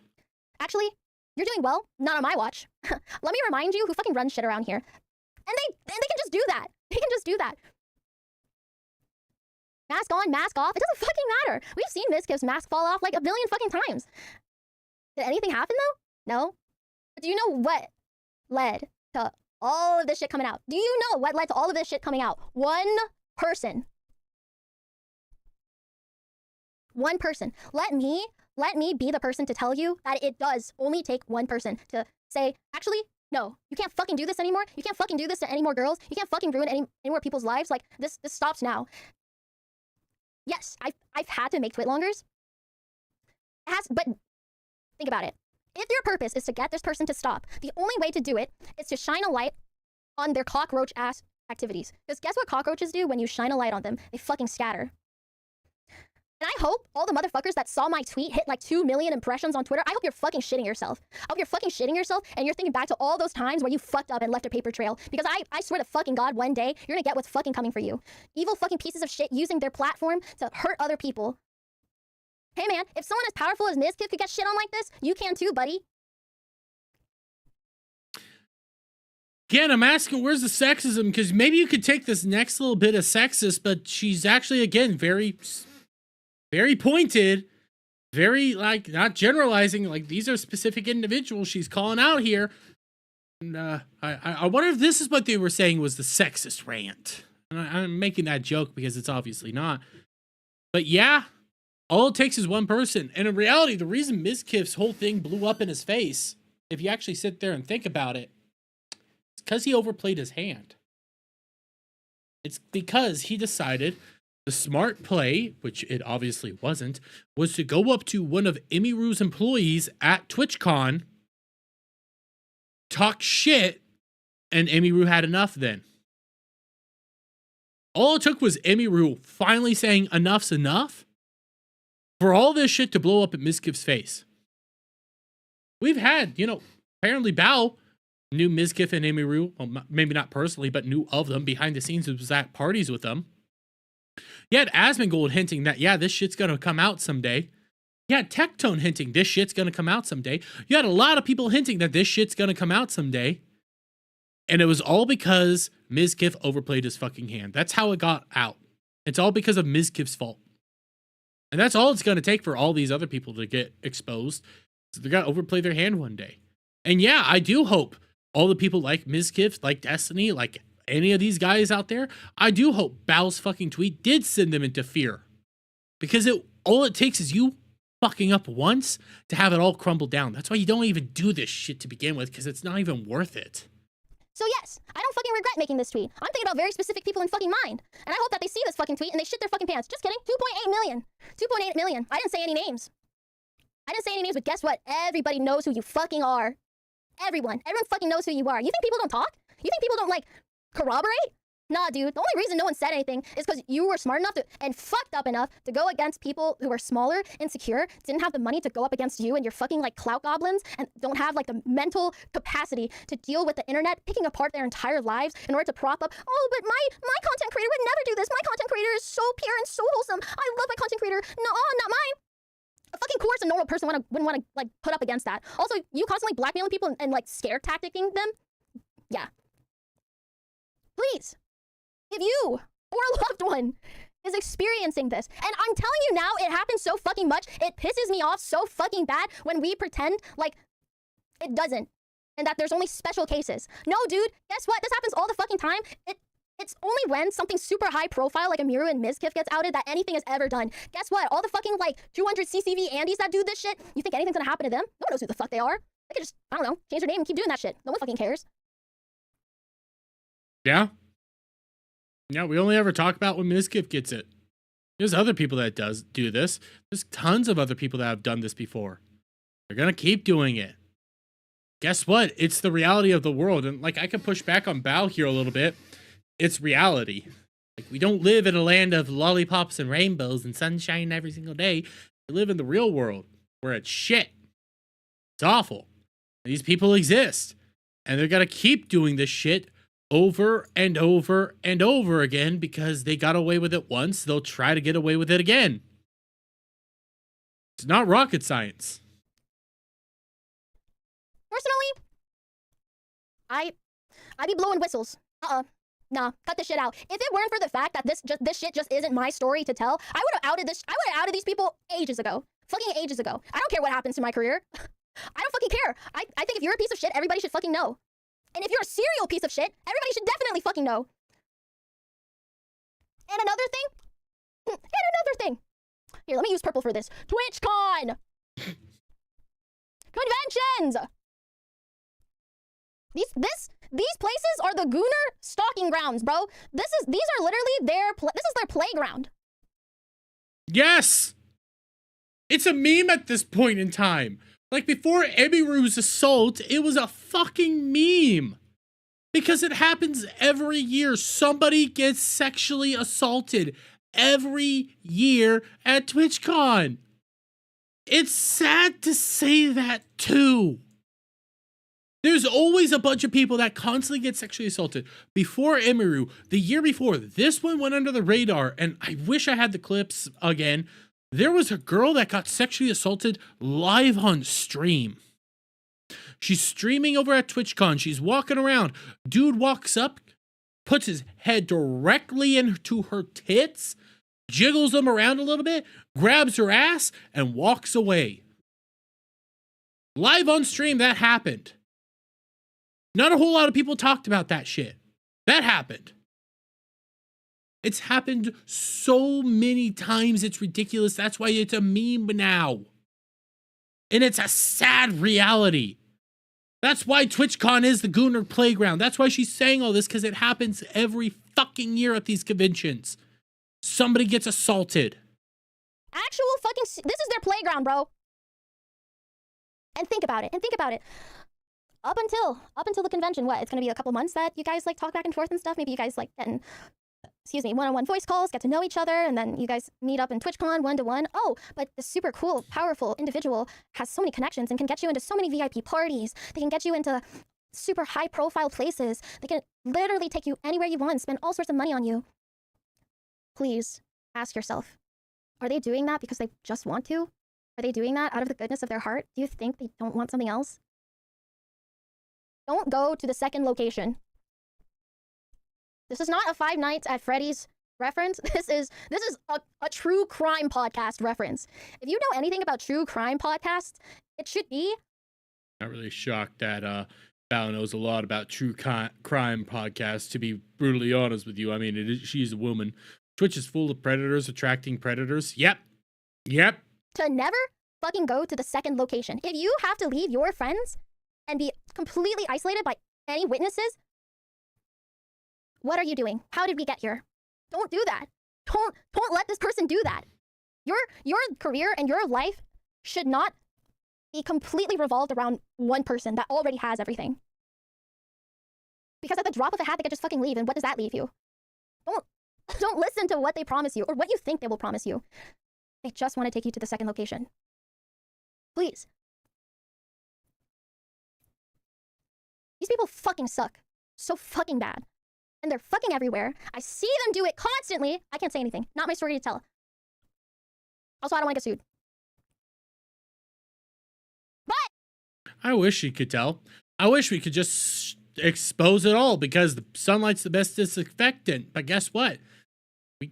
Actually, you're doing well. Not on my watch. Let me remind you who fucking runs shit around here. And they can just do that. They can just do that. Mask on, mask off. It doesn't fucking matter. We've seen Mizkif's mask fall off like a billion fucking times. Did anything happen though? No. But do you know what led to all of this shit coming out? Do you know what led to all of this shit coming out? One person. One person. Let me be the person to tell you that it does only take one person to say, actually, no, you can't fucking do this anymore. You can't fucking do this to any more girls. You can't fucking ruin any more people's lives. Like, this stops now. Yes, I've had to make twitlongers. But think about it. If your purpose is to get this person to stop, the only way to do it is to shine a light on their cockroach-ass activities. Because guess what cockroaches do when you shine a light on them? They fucking scatter. And I hope all the motherfuckers that saw my tweet hit like 2 million impressions on Twitter, I hope you're fucking shitting yourself. I hope you're fucking shitting yourself and you're thinking back to all those times where you fucked up and left a paper trail. Because I swear to fucking God, one day, you're gonna get what's fucking coming for you. Evil fucking pieces of shit using their platform to hurt other people. Hey man, if someone as powerful as Mizkif could get shit on like this, you can too, buddy. Again, I'm asking, where's the sexism? Because maybe you could take this next little bit of sexist, but she's actually, again, very pointed, very, like, not generalizing. Like, these are specific individuals she's calling out here. And I wonder if this is what they were saying was the sexist rant. And I'm making that joke because it's obviously not. But yeah, all it takes is one person. And in reality, the reason Mizkif's whole thing blew up in his face, if you actually sit there and think about it, it's because he overplayed his hand. It's because he decided the smart play, which it obviously wasn't, was to go up to one of Emiru's employees at TwitchCon, talk shit, and Emiru had enough then. All it took was Emiru finally saying enough's enough for all this shit to blow up at Mizkif's face. We've had, apparently Bao knew Mizkif and Emiru, well, maybe not personally, but knew of them behind the scenes, was at parties with them. You had Asmongold hinting that, yeah, this shit's gonna come out someday. You had Tectone hinting this shit's gonna come out someday. You had a lot of people hinting that this shit's gonna come out someday. And it was all because Mizkif overplayed his fucking hand. That's how it got out. It's all because of Mizkif's fault. And that's all it's gonna take for all these other people to get exposed. So they're gonna overplay their hand one day. And yeah, I do hope all the people like Mizkif, like Destiny, like any of these guys out there, I do hope Bao's fucking tweet did send them into fear. Because all it takes is you fucking up once to have it all crumble down. That's why you don't even do this shit to begin with, because it's not even worth it. So yes, I don't fucking regret making this tweet. I'm thinking about very specific people in fucking mind. And I hope that they see this fucking tweet and they shit their fucking pants. Just kidding. 2.8 million. 2.8 million. I didn't say any names. But guess what? Everybody knows who you fucking are. Everyone fucking knows who you are. You think people don't talk? You think people don't, like, corroborate? Nah, dude, the only reason no one said anything is because you were smart enough to, and fucked up enough to go against people who were smaller, insecure, didn't have the money to go up against you and your fucking like clout goblins, and don't have like the mental capacity to deal with the internet picking apart their entire lives in order to prop up, oh, but my content creator would never do this. My content creator is so pure and so wholesome. I love my content creator. No, not mine. Of course a normal person wouldn't want to like put up against that. Also, you constantly blackmailing people and like scare tacticking them. Yeah. Please. If you or a loved one is experiencing this, and I'm telling you now, it happens so fucking much, it pisses me off so fucking bad when we pretend like it doesn't, and that there's only special cases. No, dude, guess what? This happens all the fucking time. It's only when something super high profile like a Miru and Mizkif gets outed that anything is ever done. Guess what? All the fucking like 200 CCV Andes that do this shit, you think anything's gonna happen to them? No one knows who the fuck they are. They could just, I don't know, change their name and keep doing that shit. No one fucking cares. Yeah. Yeah, we only ever talk about when Mizkif gets it. There's other people that do this. There's tons of other people that have done this before. They're gonna keep doing it. Guess what? It's the reality of the world. And like, I can push back on Bao here a little bit. It's reality. Like, we don't live in a land of lollipops and rainbows and sunshine every single day. We live in the real world where it's shit. It's awful. These people exist. And they're gonna keep doing this shit over and over and over again because they got away with it once. They'll try to get away with it again. It's not rocket science. Personally, I be blowing whistles. Nah, cut this shit out. If it weren't for the fact that this shit just isn't my story to tell, I would have outed these people ages ago. Fucking ages ago. I don't care what happens to my career. I don't fucking care. I think if you're a piece of shit, everybody should fucking know. And if you're a serial piece of shit, everybody should definitely fucking know. And another thing. Here, let me use purple for this. TwitchCon! Conventions! These places are the Gooner stalking grounds, bro. These are literally this is their playground. Yes! It's a meme at this point in time. Like, before Emiru's assault, it was a fucking meme. Because it happens every year. Somebody gets sexually assaulted every year at TwitchCon. It's sad to say that, too. There's always a bunch of people that constantly get sexually assaulted. Before Emiru, the year before, this one went under the radar, and I wish I had the clips again. There was a girl that got sexually assaulted live on stream. She's streaming over at TwitchCon. She's walking around. Dude walks up, puts his head directly into her tits, jiggles them around a little bit, grabs her ass, and walks away. Live on stream, that happened. Not a whole lot of people talked about that shit. That happened. It's happened so many times, it's ridiculous. That's why it's a meme now. And it's a sad reality. That's why TwitchCon is the Gooner playground. That's why she's saying all this, because it happens every fucking year at these conventions. Somebody gets assaulted. Actual fucking, this is their playground, bro. And think about it, Up until the convention, what? It's gonna be a couple months that you guys like talk back and forth and stuff. Maybe you guys like getting, one-on-one voice calls, get to know each other, and then you guys meet up in TwitchCon one-to-one. Oh, but the super cool, powerful individual has so many connections and can get you into so many VIP parties. They can get you into super high-profile places. They can literally take you anywhere you want, spend all sorts of money on you. Please ask yourself, are they doing that because they just want to? Are they doing that out of the goodness of their heart? Do you think they don't want something else? Don't go to the second location. This is not a Five Nights at Freddy's reference. This is a true crime podcast reference. If you know anything about true crime podcasts, it should be. Not really shocked that Bao knows a lot about true crime podcasts, to be brutally honest with you. I mean, she's a woman. Twitch is full of predators attracting predators. Yep. To never fucking go to the second location. If you have to leave your friends and be completely isolated by any witnesses, what are you doing? How did we get here? Don't do that. Don't let this person do that. Your career and your life should not be completely revolved around one person that already has everything. Because at the drop of a hat, they could just fucking leave, and what does that leave you? Don't listen to what they promise you or what you think they will promise you. They just want to take you to the second location. Please. These people fucking suck. So fucking bad. And they're fucking everywhere. I see them do it constantly. I can't say anything. Not my story to tell. Also, I don't want to get sued. But I wish you could tell. I wish we could just expose it all because the sunlight's the best disinfectant. But guess what?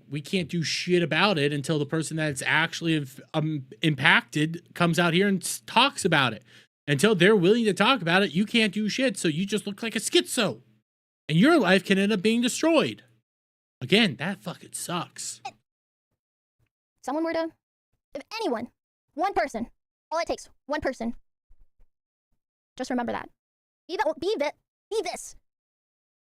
We can't do shit about it until the person that's actually impacted comes out here and talks about it. Until they're willing to talk about it, you can't do shit. So you just look like a schizo. And your life can end up being destroyed. Again, that fucking sucks. someone were to, if anyone, one person, all it takes, one person, just remember that. Be this.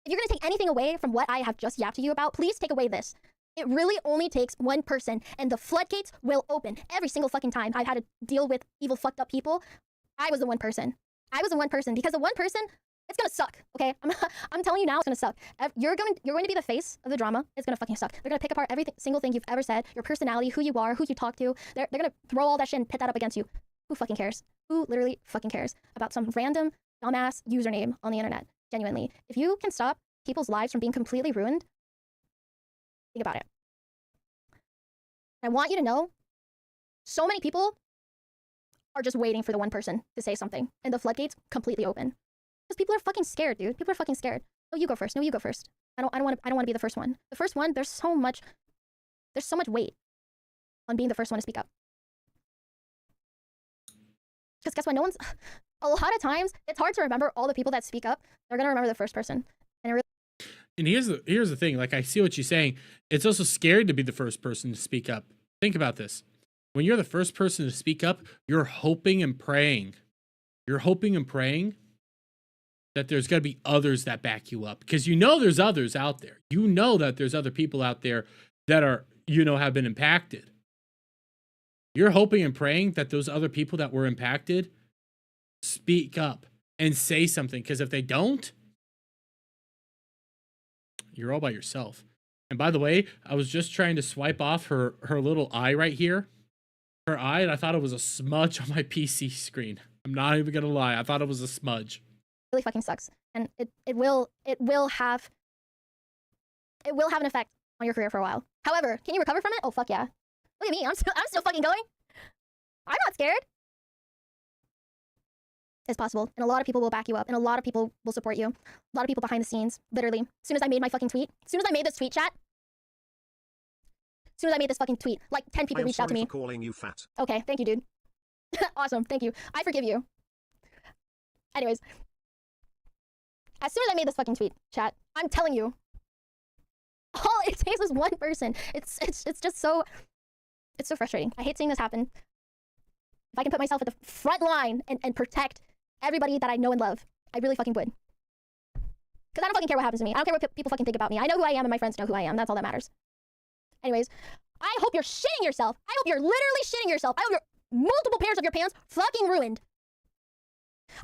If you're gonna take anything away from what I have just yapped to you about, please take away this. It really only takes one person, and the floodgates will open. Every single fucking time I've had to deal with evil, fucked up people, I was the one person. Because the one person, it's gonna suck, okay? I'm telling you now, it's gonna suck. You're going to be the face of the drama. It's gonna fucking suck. They're gonna pick apart every single thing you've ever said, your personality, who you are, who you talk to. They're gonna throw all that shit and pit that up against you. Who fucking cares? Who literally fucking cares about some random dumbass username on the internet? Genuinely. If you can stop people's lives from being completely ruined, think about it. I want you to know, so many people are just waiting for the one person to say something, and the floodgates completely open. Because people are fucking scared, dude. People are fucking scared. No, you go first. No, you go first. I don't want to be the first one. The first one, there's so much weight on being the first one to speak up. Because guess what? A lot of times, it's hard to remember all the people that speak up. They're gonna remember the first person. And here's the thing. Like, I see what you're saying. It's also scary to be the first person to speak up. Think about this. When you're the first person to speak up, you're hoping and praying. You're hoping and praying that there's going to be others that back you up. Because you know there's others out there. You know that there's other people out there that are, have been impacted. You're hoping and praying that those other people that were impacted speak up and say something. Because if they don't, you're all by yourself. And by the way, I was just trying to swipe off her little eye right here. Her eye, and I thought it was a smudge on my PC screen. I'm not even gonna lie. I thought it was a smudge. It really fucking sucks. And it will have an effect on your career for a while. However, can you recover from it? Oh fuck yeah. Look at me, I'm still fucking going. I'm not scared. It's possible. And a lot of people will back you up. And a lot of people will support you. A lot of people behind the scenes, literally. As soon as I made my fucking tweet, as soon as I made this tweet, chat, as soon as I made this fucking tweet, like 10 people reached out to me. For calling you fat. Okay, thank you, dude. Awesome, thank you. I forgive you. Anyways, as soon as I made this fucking tweet, chat, I'm telling you, all it takes is one person. It's just so, it's so frustrating. I hate seeing this happen. If I can put myself at the front line and protect everybody that I know and love, I really fucking would. Because I don't fucking care what happens to me. I don't care what people fucking think about me. I know who I am and my friends know who I am. That's all that matters. Anyways, I hope you're shitting yourself. I hope you're literally shitting yourself. I hope you're multiple pairs of your pants fucking ruined.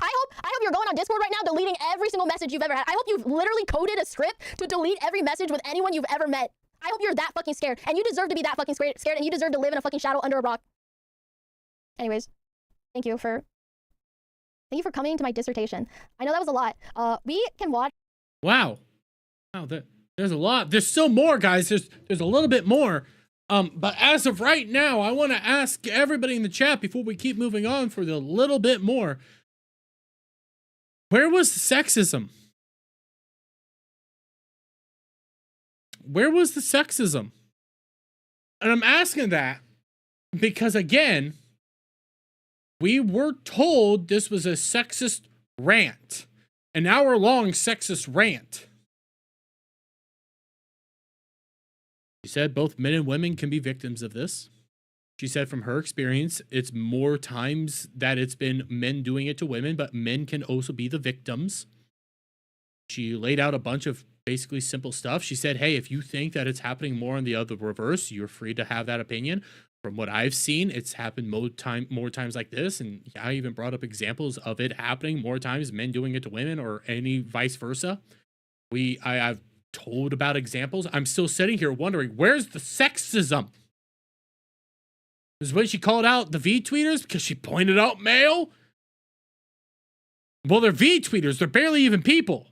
I hope you're going on Discord right now deleting every single message you've ever had. I hope you've literally coded a script to delete every message with anyone you've ever met. I hope you're that fucking scared. And you deserve to be that fucking scared, and you deserve to live in a fucking shadow under a rock. Anyways, thank you for coming to my dissertation. I know that was a lot. We can watch. Wow, there's a lot. There's still more, guys. There's a little bit more. But as of right now, I want to ask everybody in the chat before we keep moving on for the little bit more. Where was the sexism? Where was the sexism? And I'm asking that because, again, we were told this was a sexist rant, an hour-long sexist rant. She said both men and women can be victims of this. She said from her experience, it's more times that it's been men doing it to women, but men can also be the victims. She laid out a bunch of basically simple stuff. She said, hey, if you think that it's happening more on the other reverse, you're free to have that opinion. From what I've seen, it's happened more times like this. And I even brought up examples of it happening more times, men doing it to women or any vice versa. I've told about examples, I'm still sitting here wondering, where's the sexism? Is when she called out the V-tweeters because she pointed out male? Well, they're V-tweeters. They're barely even people.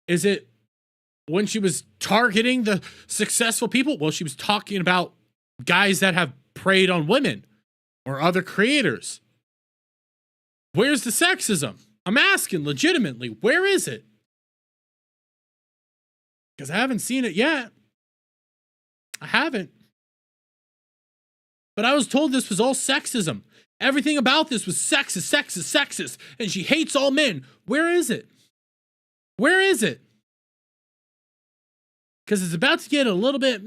Is it when she was targeting the successful people? Well, she was talking about guys that have preyed on women or other creators. Where's the sexism? I'm asking legitimately, where is it? Because I haven't seen it yet. I haven't. But I was told this was all sexism. Everything about this was sexist, sexist, sexist. And she hates all men. Where is it? Where is it? Because it's about to get a little bit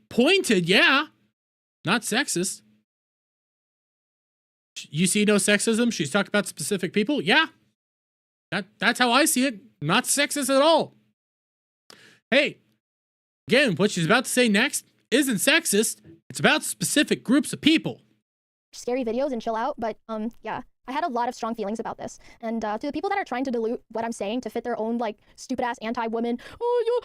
pointed, yeah. Not sexist. You see no sexism? She's talking about specific people? Yeah. That's how I see it. Not sexist at all. Hey, again, what she's about to say next isn't sexist. It's about specific groups of people. Scary videos and chill out, but yeah, I had a lot of strong feelings about this. And to the people that are trying to dilute what I'm saying to fit their own like stupid ass anti-women, oh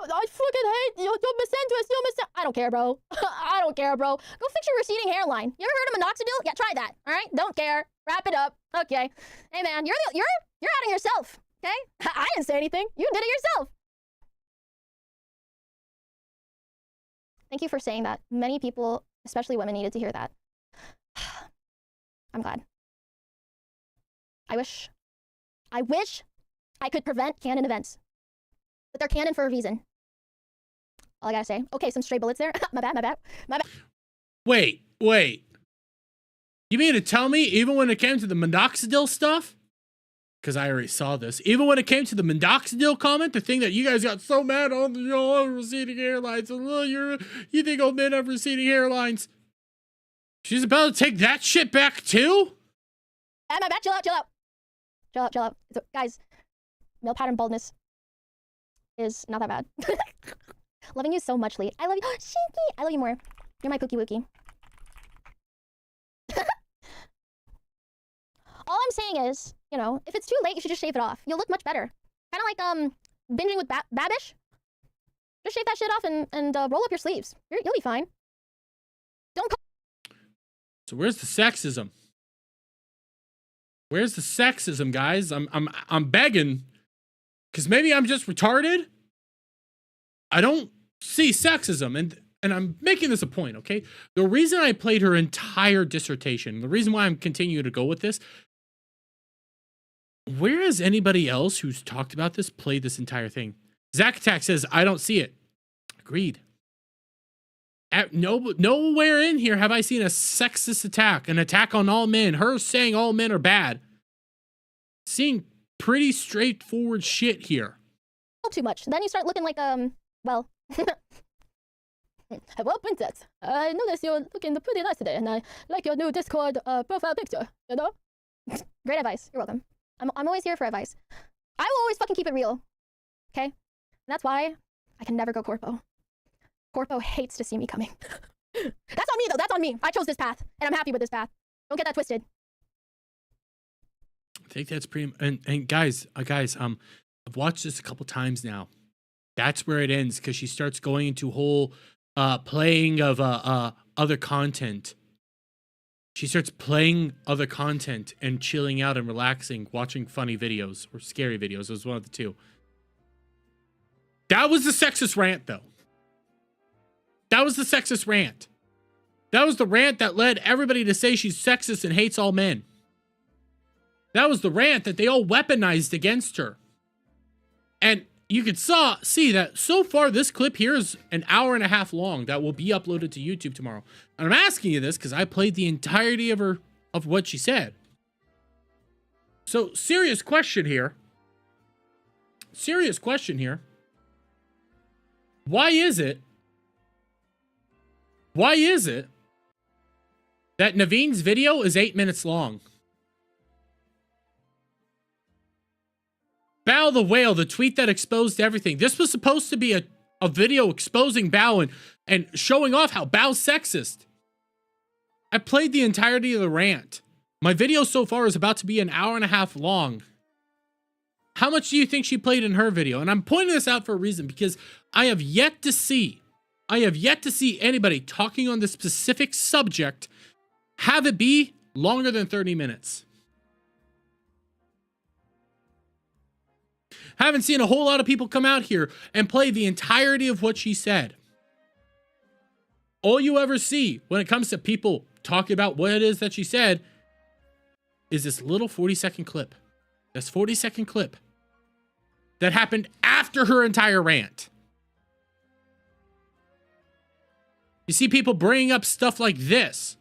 I fucking hate you're misandrous, you're mis. I don't care, bro. I don't care, bro. Go fix your receding hairline. You ever heard of minoxidil? Yeah, try that. All right, don't care. Wrap it up. Okay. Hey man, you're outing yourself. Okay, I didn't say anything. You did it yourself. Thank you for saying that. Many people, especially women, needed to hear that. I'm glad. I wish I could prevent canon events. But they're canon for a reason. All I gotta say. Okay, some stray bullets there. My bad. Wait. You mean to tell me, even when it came to the minoxidil stuff? Because I already saw this. Even when it came to the minoxidil comment, the thing that you guys got so mad on, receding hairlines. You think old men have receding hairlines. She's about to take that shit back too? My bad, chill out. Guys, male pattern baldness is not that bad. Loving you so much, Lee. I love you. Shinky! I love you more. You're my pookie wookie. All I'm saying is, you know, if it's too late, you should just shave it off. You'll look much better. Kind of like binging with Babish. Just shave that shit off and roll up your sleeves. You'll be fine. Don't. So where's the sexism? Where's the sexism, guys? I'm begging, because maybe I'm just retarded. I don't see sexism, and I'm making this a point, okay? The reason I played her entire dissertation, the reason why I'm continuing to go with this, where has anybody else who's talked about this played this entire thing? Zack Attack says, I don't see it. Agreed. Nowhere in here have I seen a sexist attack, an attack on all men, her saying all men are bad. Seeing pretty straightforward shit here. Too much. Then you start looking like, well, well, princess, I noticed you're looking pretty nice today, and I like your new Discord profile picture, you know? Great advice. You're welcome. I'm always here for advice. I will always fucking keep it real, okay? And that's why I can never go corpo. Corpo hates to see me coming. That's on me, though. That's on me. I chose this path, and I'm happy with this path. Don't get that twisted. I think that's pretty. And guys, I've watched this a couple times now. That's where it ends, because she starts going into whole playing of other content. She starts playing other content and chilling out and relaxing, watching funny videos or scary videos. It was one of the two. That was the sexist rant, though. That was the sexist rant. That was the rant that led everybody to say she's sexist and hates all men. That was the rant that they all weaponized against her. And you could see that so far this clip here is an hour and a half long that will be uploaded to YouTube tomorrow. And I'm asking you this because I played the entirety of what she said. So serious question here. Why is it that Naveen's video is 8 minutes long? Bao the Whale, the tweet that exposed everything. This was supposed to be a video exposing Bao and showing off how Bao's sexist. I played the entirety of the rant. My video so far is about to be an hour and a half long. How much do you think she played in her video? And I'm pointing this out for a reason, because I have yet to see anybody talking on this specific subject have it be longer than 30 minutes. Haven't seen a whole lot of people come out here and play the entirety of what she said. All you ever see when it comes to people talking about what it is that she said is this little 40-second clip. This 40-second clip that happened after her entire rant. You see people bringing up stuff like this.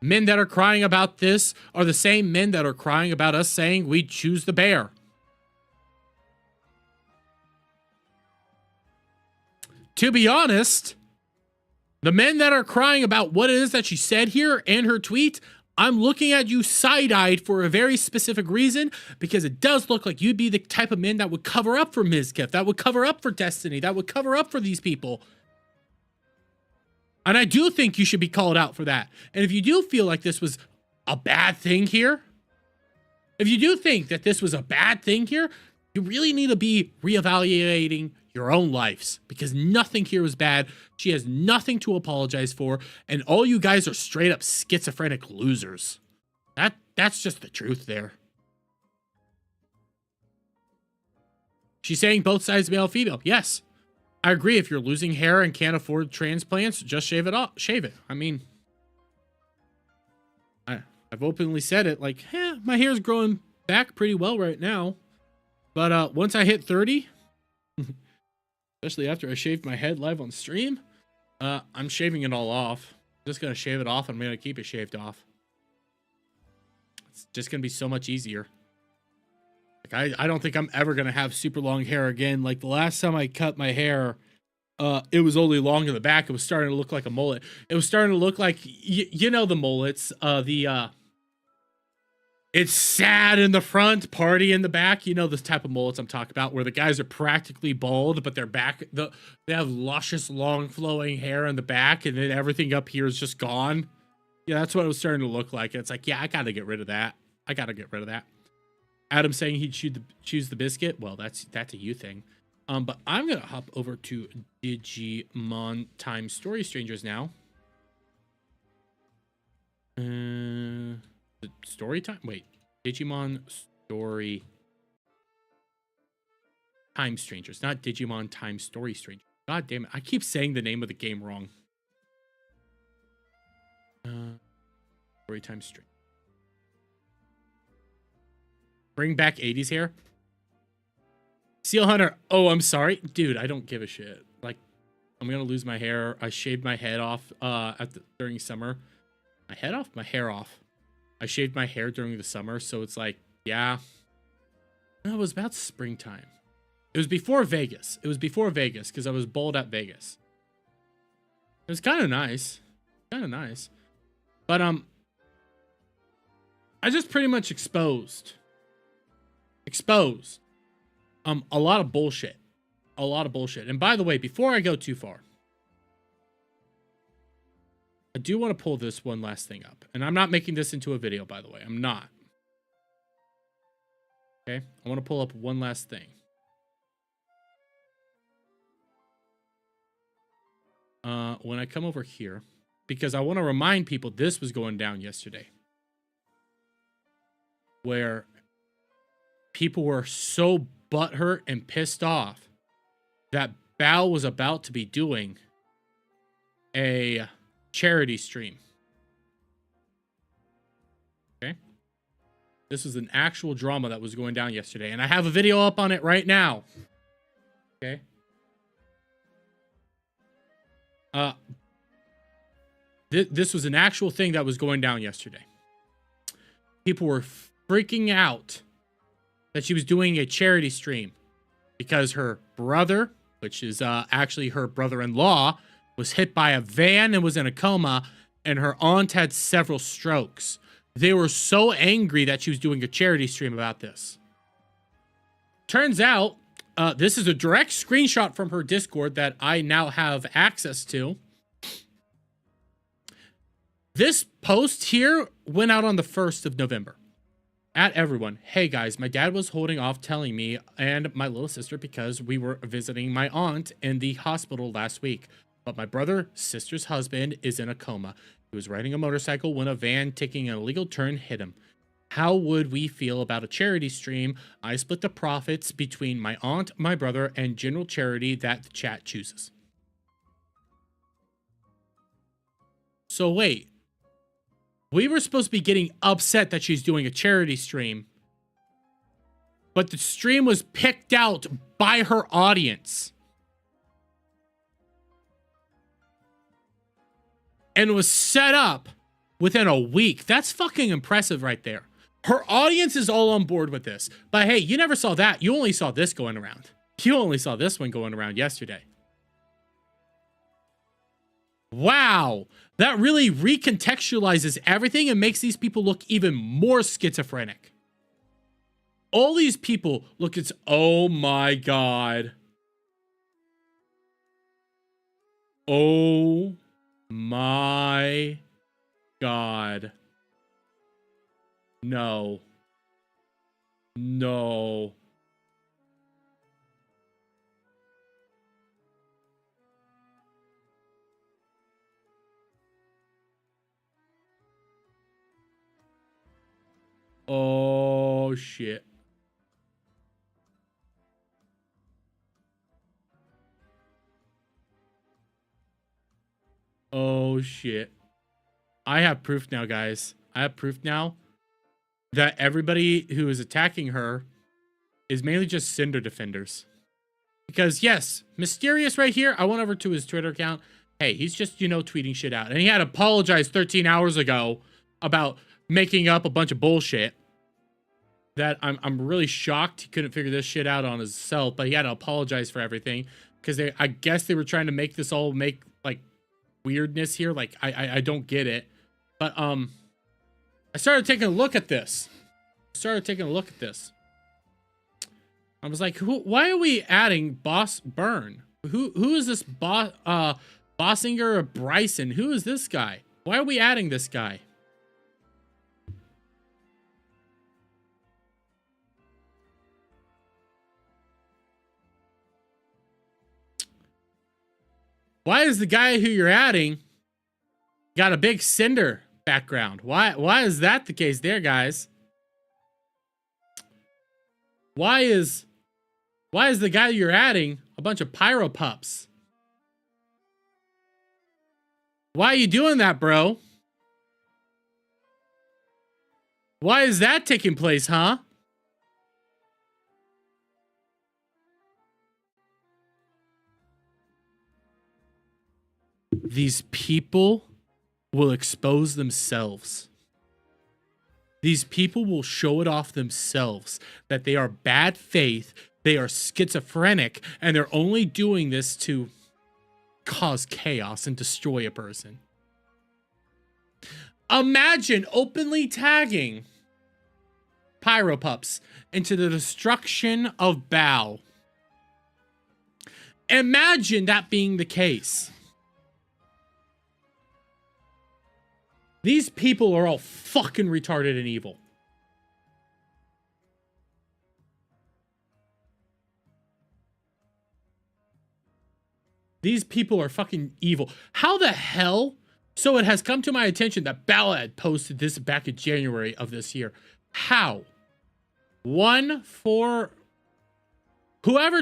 Men that are crying about this are the same men that are crying about us saying we choose the bear. To be honest, the men that are crying about what it is that she said here and her tweet, I'm looking at you side-eyed for a very specific reason, because it does look like you'd be the type of men that would cover up for Mizkif, that would cover up for Destiny, that would cover up for these people. And I do think you should be called out for that. And if you do feel like this was a bad thing here, if you do think that this was a bad thing here, you really need to be reevaluating your own lives, because nothing here was bad. She has nothing to apologize for, and all you guys are straight up schizophrenic losers. That's just the truth there. She's saying both sides, male, female. Yes, I agree. If you're losing hair and can't afford transplants, just shave it off. Shave it. I mean, I've openly said it. Like, my hair's growing back pretty well right now, but once I hit 30. Especially after I shaved my head live on stream, I'm shaving it all off. I'm just going to shave it off. I'm going to keep it shaved off. It's just going to be so much easier. Like, I don't think I'm ever going to have super long hair again. Like, the last time I cut my hair, it was only long in the back. It was starting to look like a mullet. It was starting to look like, you know, the mullets, it's sad in the front, party in the back. You know this type of mullets I'm talking about, where the guys are practically bald, but their back, they have luscious, long, flowing hair in the back, and then everything up here is just gone. Yeah, that's what it was starting to look like. It's like, yeah, I gotta get rid of that. I gotta get rid of that. Adam saying he'd choose the biscuit. Well, that's a you thing. But I'm gonna hop over to Digimon Time Story Strangers now. Story time? Wait. Digimon Story Time Strangers, not Digimon Time Story Strangers. God damn it. I keep saying the name of the game wrong. Story Time Strangers. Bring back 80s hair. Seal Hunter. Oh, I'm sorry. Dude, I don't give a shit. Like, I'm going to lose my hair. I shaved my head off during summer. My head off? My hair off. I shaved my hair during the summer, so it's like, yeah. No, it was about springtime. It was before Vegas. It was before Vegas, because I was bald at Vegas. It was kind of nice. Kind of nice. But, I just pretty much exposed. A lot of bullshit. A lot of bullshit. And by the way, before I go too far, I do want to pull this one last thing up. And I'm not making this into a video, by the way. I'm not. Okay? I want to pull up one last thing. When I come over here, because I want to remind people this was going down yesterday, where people were so butthurt and pissed off that Bao was about to be doing a charity stream. Okay? This was an actual drama that was going down yesterday, and I have a video up on it right now. Okay? This was an actual thing that was going down yesterday. People were freaking out that she was doing a charity stream because her brother, which is actually her brother-in-law, was hit by a van and was in a coma, and her aunt had several strokes. They were so angry that she was doing a charity stream about this. Turns out, this is a direct screenshot from her Discord that I now have access to. This post here went out on the 1st of November. at everyone, hey guys, my dad was holding off telling me and my little sister because we were visiting my aunt in the hospital last week. But my brother, sister's husband, is in a coma. He was riding a motorcycle when a van taking an illegal turn hit him. How would we feel about a charity stream? I split the profits between my aunt, my brother, and general charity that the chat chooses. So wait. We were supposed to be getting upset that she's doing a charity stream. But the stream was picked out by her audience. And was set up within a week. That's fucking impressive right there. Her audience is all on board with this. But hey, you never saw that. You only saw this going around. You only saw this one going around yesterday. Wow. That really recontextualizes everything and makes these people look even more schizophrenic. All these people look at, oh my God. Oh my God. No. No. Oh shit. Oh shit. I have proof now, guys. I have proof now that everybody who is attacking her is mainly just Cinder defenders. Because yes, Mysterious right here, I went over to his Twitter account. Hey, he's just, you know, tweeting shit out. And he had apologized 13 hours ago about making up a bunch of bullshit. That I'm really shocked he couldn't figure this shit out on himself, but he had to apologize for everything. Because I guess they were trying to make this all make, like, weirdness here. Like, I don't get it. But, I started taking a look at this. I was like, why are we adding Boss Burn? Who is this Bossinger or Bryson? Who is this guy? Why are we adding this guy? Why is the guy who you're adding got a big Cinder background? Why is that the case there, guys? Why is the guy you're adding a bunch of pyro pups? Why are you doing that, bro? Why is that taking place, huh? These people will expose themselves. These people will show it off themselves that they are bad faith, they are schizophrenic, and they're only doing this to cause chaos and destroy a person. Imagine openly tagging Pyropups into the destruction of Bao. Imagine that being the case. These people are all fucking retarded and evil. These people are fucking evil. How the hell? So it has come to my attention that Ballad posted this back in January of this year. How? Whoever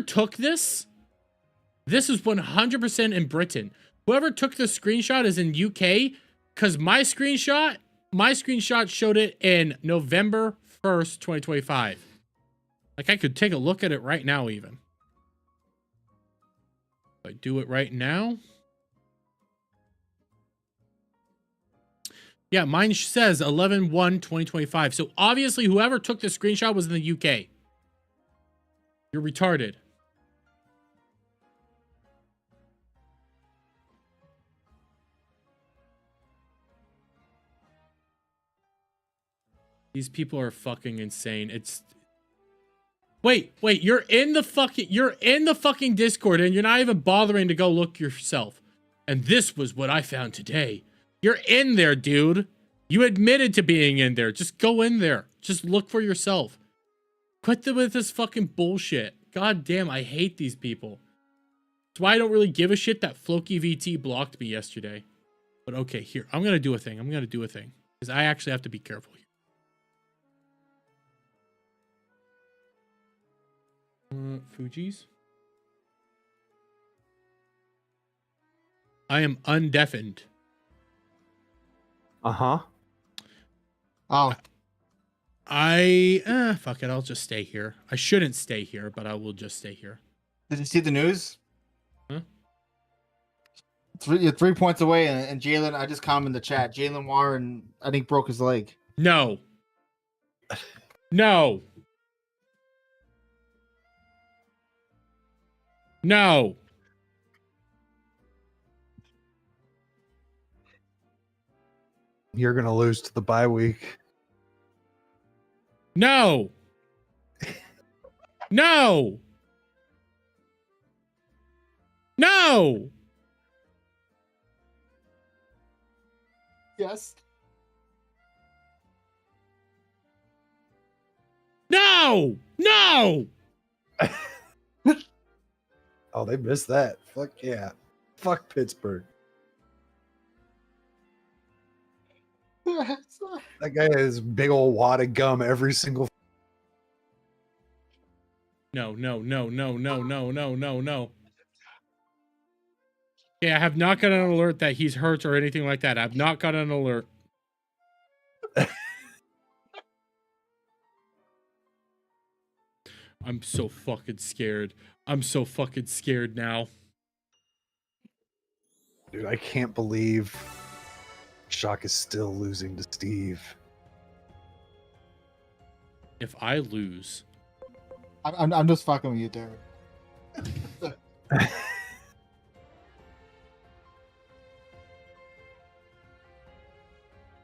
took this is 100% in Britain. Whoever took this screenshot is in UK. Because my screenshot showed it in November 1st, 2025. Like, I could take a look at it right now, even. If I do it right now. Yeah, mine says 11/1/2025. So, obviously, whoever took this screenshot was in the UK. You're retarded. These people are fucking insane. It's wait, you're in the fucking Discord and you're not even bothering to go look yourself. And this was what I found today. You're in there, dude. You admitted to being in there. Just go in there. Just look for yourself. Quit with this fucking bullshit. God damn, I hate these people. That's why I don't really give a shit that Floki VT blocked me yesterday. But okay, here. I'm going to do a thing. Because I actually have to be careful here. Fuji's? I am undeafened. Uh-huh. Oh, Fuck it, I'll just stay here. I shouldn't stay here, but I will just stay here. did you see the news? Huh? You're 3 points away, and Jalen. I just commented in the chat. Jalen Warren, I think, broke his leg. No. No. No. You're gonna lose to the bye week. No. No. No. Yes. No. No. Oh, they missed that. Fuck yeah. Fuck Pittsburgh. That guy has big old wad of gum every single. No, no, no, no, no, no, no, no, no. Yeah, I have not got an alert that he's hurt or anything like that. I've not got an alert. I'm so fucking scared. I'm so fucking scared now. Dude, I can't believe Shock is still losing to Steve. If I lose, I'm just fucking with you, Derek.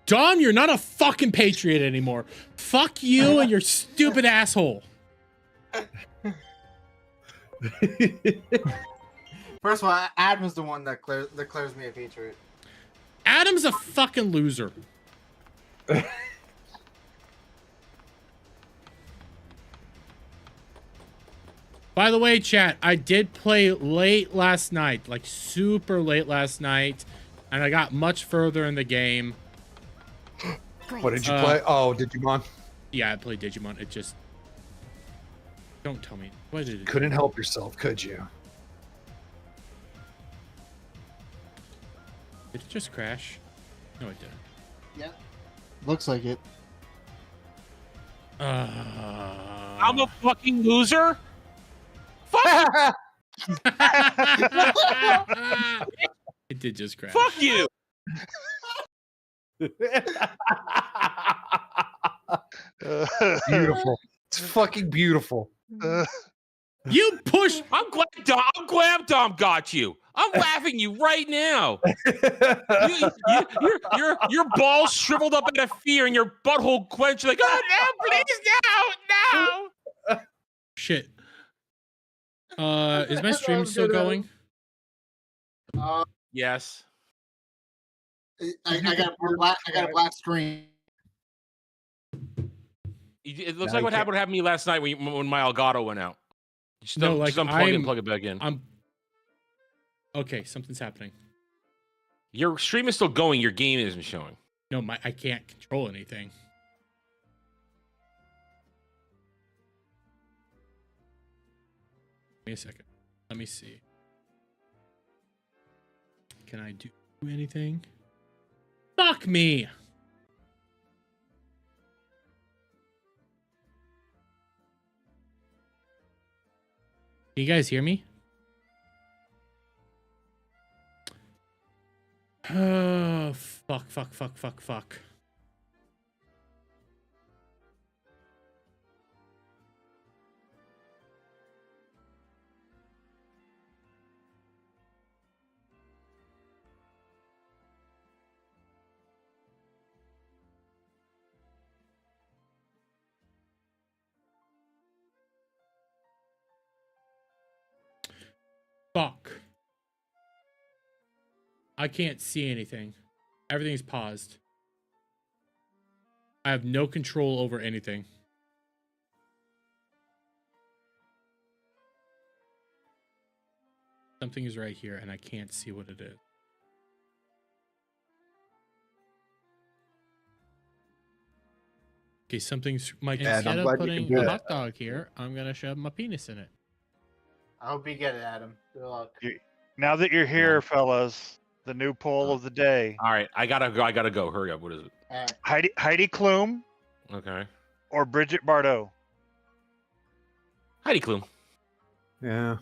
Dom, you're not a fucking patriot anymore. Fuck you and your stupid asshole. First of all, Adam's the one that declares me a patriot. Adam's a fucking loser. By the way, chat, I did play late last night, like super late last night, and I got much further in the game. What did you play? Oh, Digimon. Yeah, I played Digimon. It just... Don't tell me. What did it Couldn't help yourself, could you? Did it just crash? No, it didn't. Yeah. Looks like it. I'm a fucking loser. Fuck It did just crash. Fuck you. Beautiful. It's fucking beautiful. You push. I'm glad Dom got you. I'm laughing you right now. Your balls shriveled up out of fear and your butthole clenched like, oh no, please no. Shit. Is my stream still going? Yes. I got a black screen. It looks like what happened to me last night when my Elgato went out. Just unplug it and plug it back in. Okay, something's happening. Your stream is still going. Your game isn't showing. No, I can't control anything. Give me a second. Let me see. Can I do anything? Fuck me! Can you guys hear me? Oh, fuck. Fuck. I can't see anything. Everything's paused. I have no control over anything. Something is right here, and I can't see what it is. Okay, something's... Instead I'm of glad you putting can do a that. hot dog here, I'm going to shove my penis in it. I hope you get it, Adam. Good luck. Now that you're here, fellas, the new poll of the day: All right, I gotta go. Hurry up. What is it? All right. Heidi Klum Okay. or Bridget Bardot? Heidi Klum. Yeah.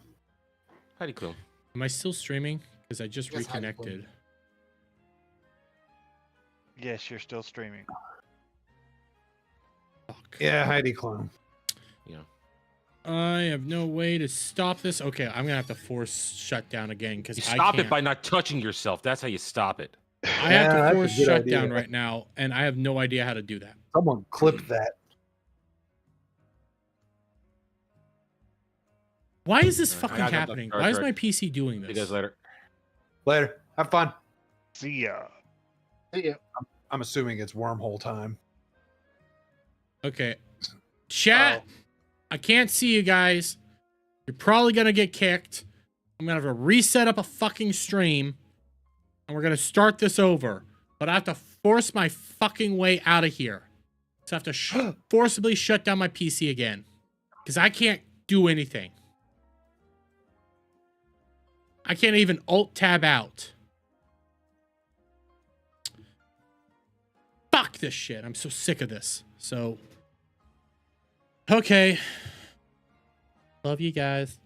Heidi Klum. Am I still streaming? Because I just Yes, Heidi Klum. reconnected. Yes, you're still streaming. Fuck. Yeah, Heidi Klum. Yeah. I have no way to stop this. Okay, I'm gonna have to force shutdown again because You I stop can't. it by not touching yourself. That's how you stop it. I have Yeah, to that's a force good shutdown idea. right now, and I have no idea how to do that. Someone clip that. Why is this I fucking gotta go. happening? Sorry, Why is sorry. my PC doing See you guys this? later. Later. Have fun. See ya. See ya. I'm assuming it's wormhole time. Okay, chat. I can't see you guys. You're probably gonna get kicked. I'm gonna have to reset up a fucking stream, and we're gonna start this over. But I have to force my fucking way out of here. So I have to forcibly shut down my PC again, because I can't do anything. I can't even alt tab out. Fuck this shit. I'm so sick of this. So, okay. Love you guys.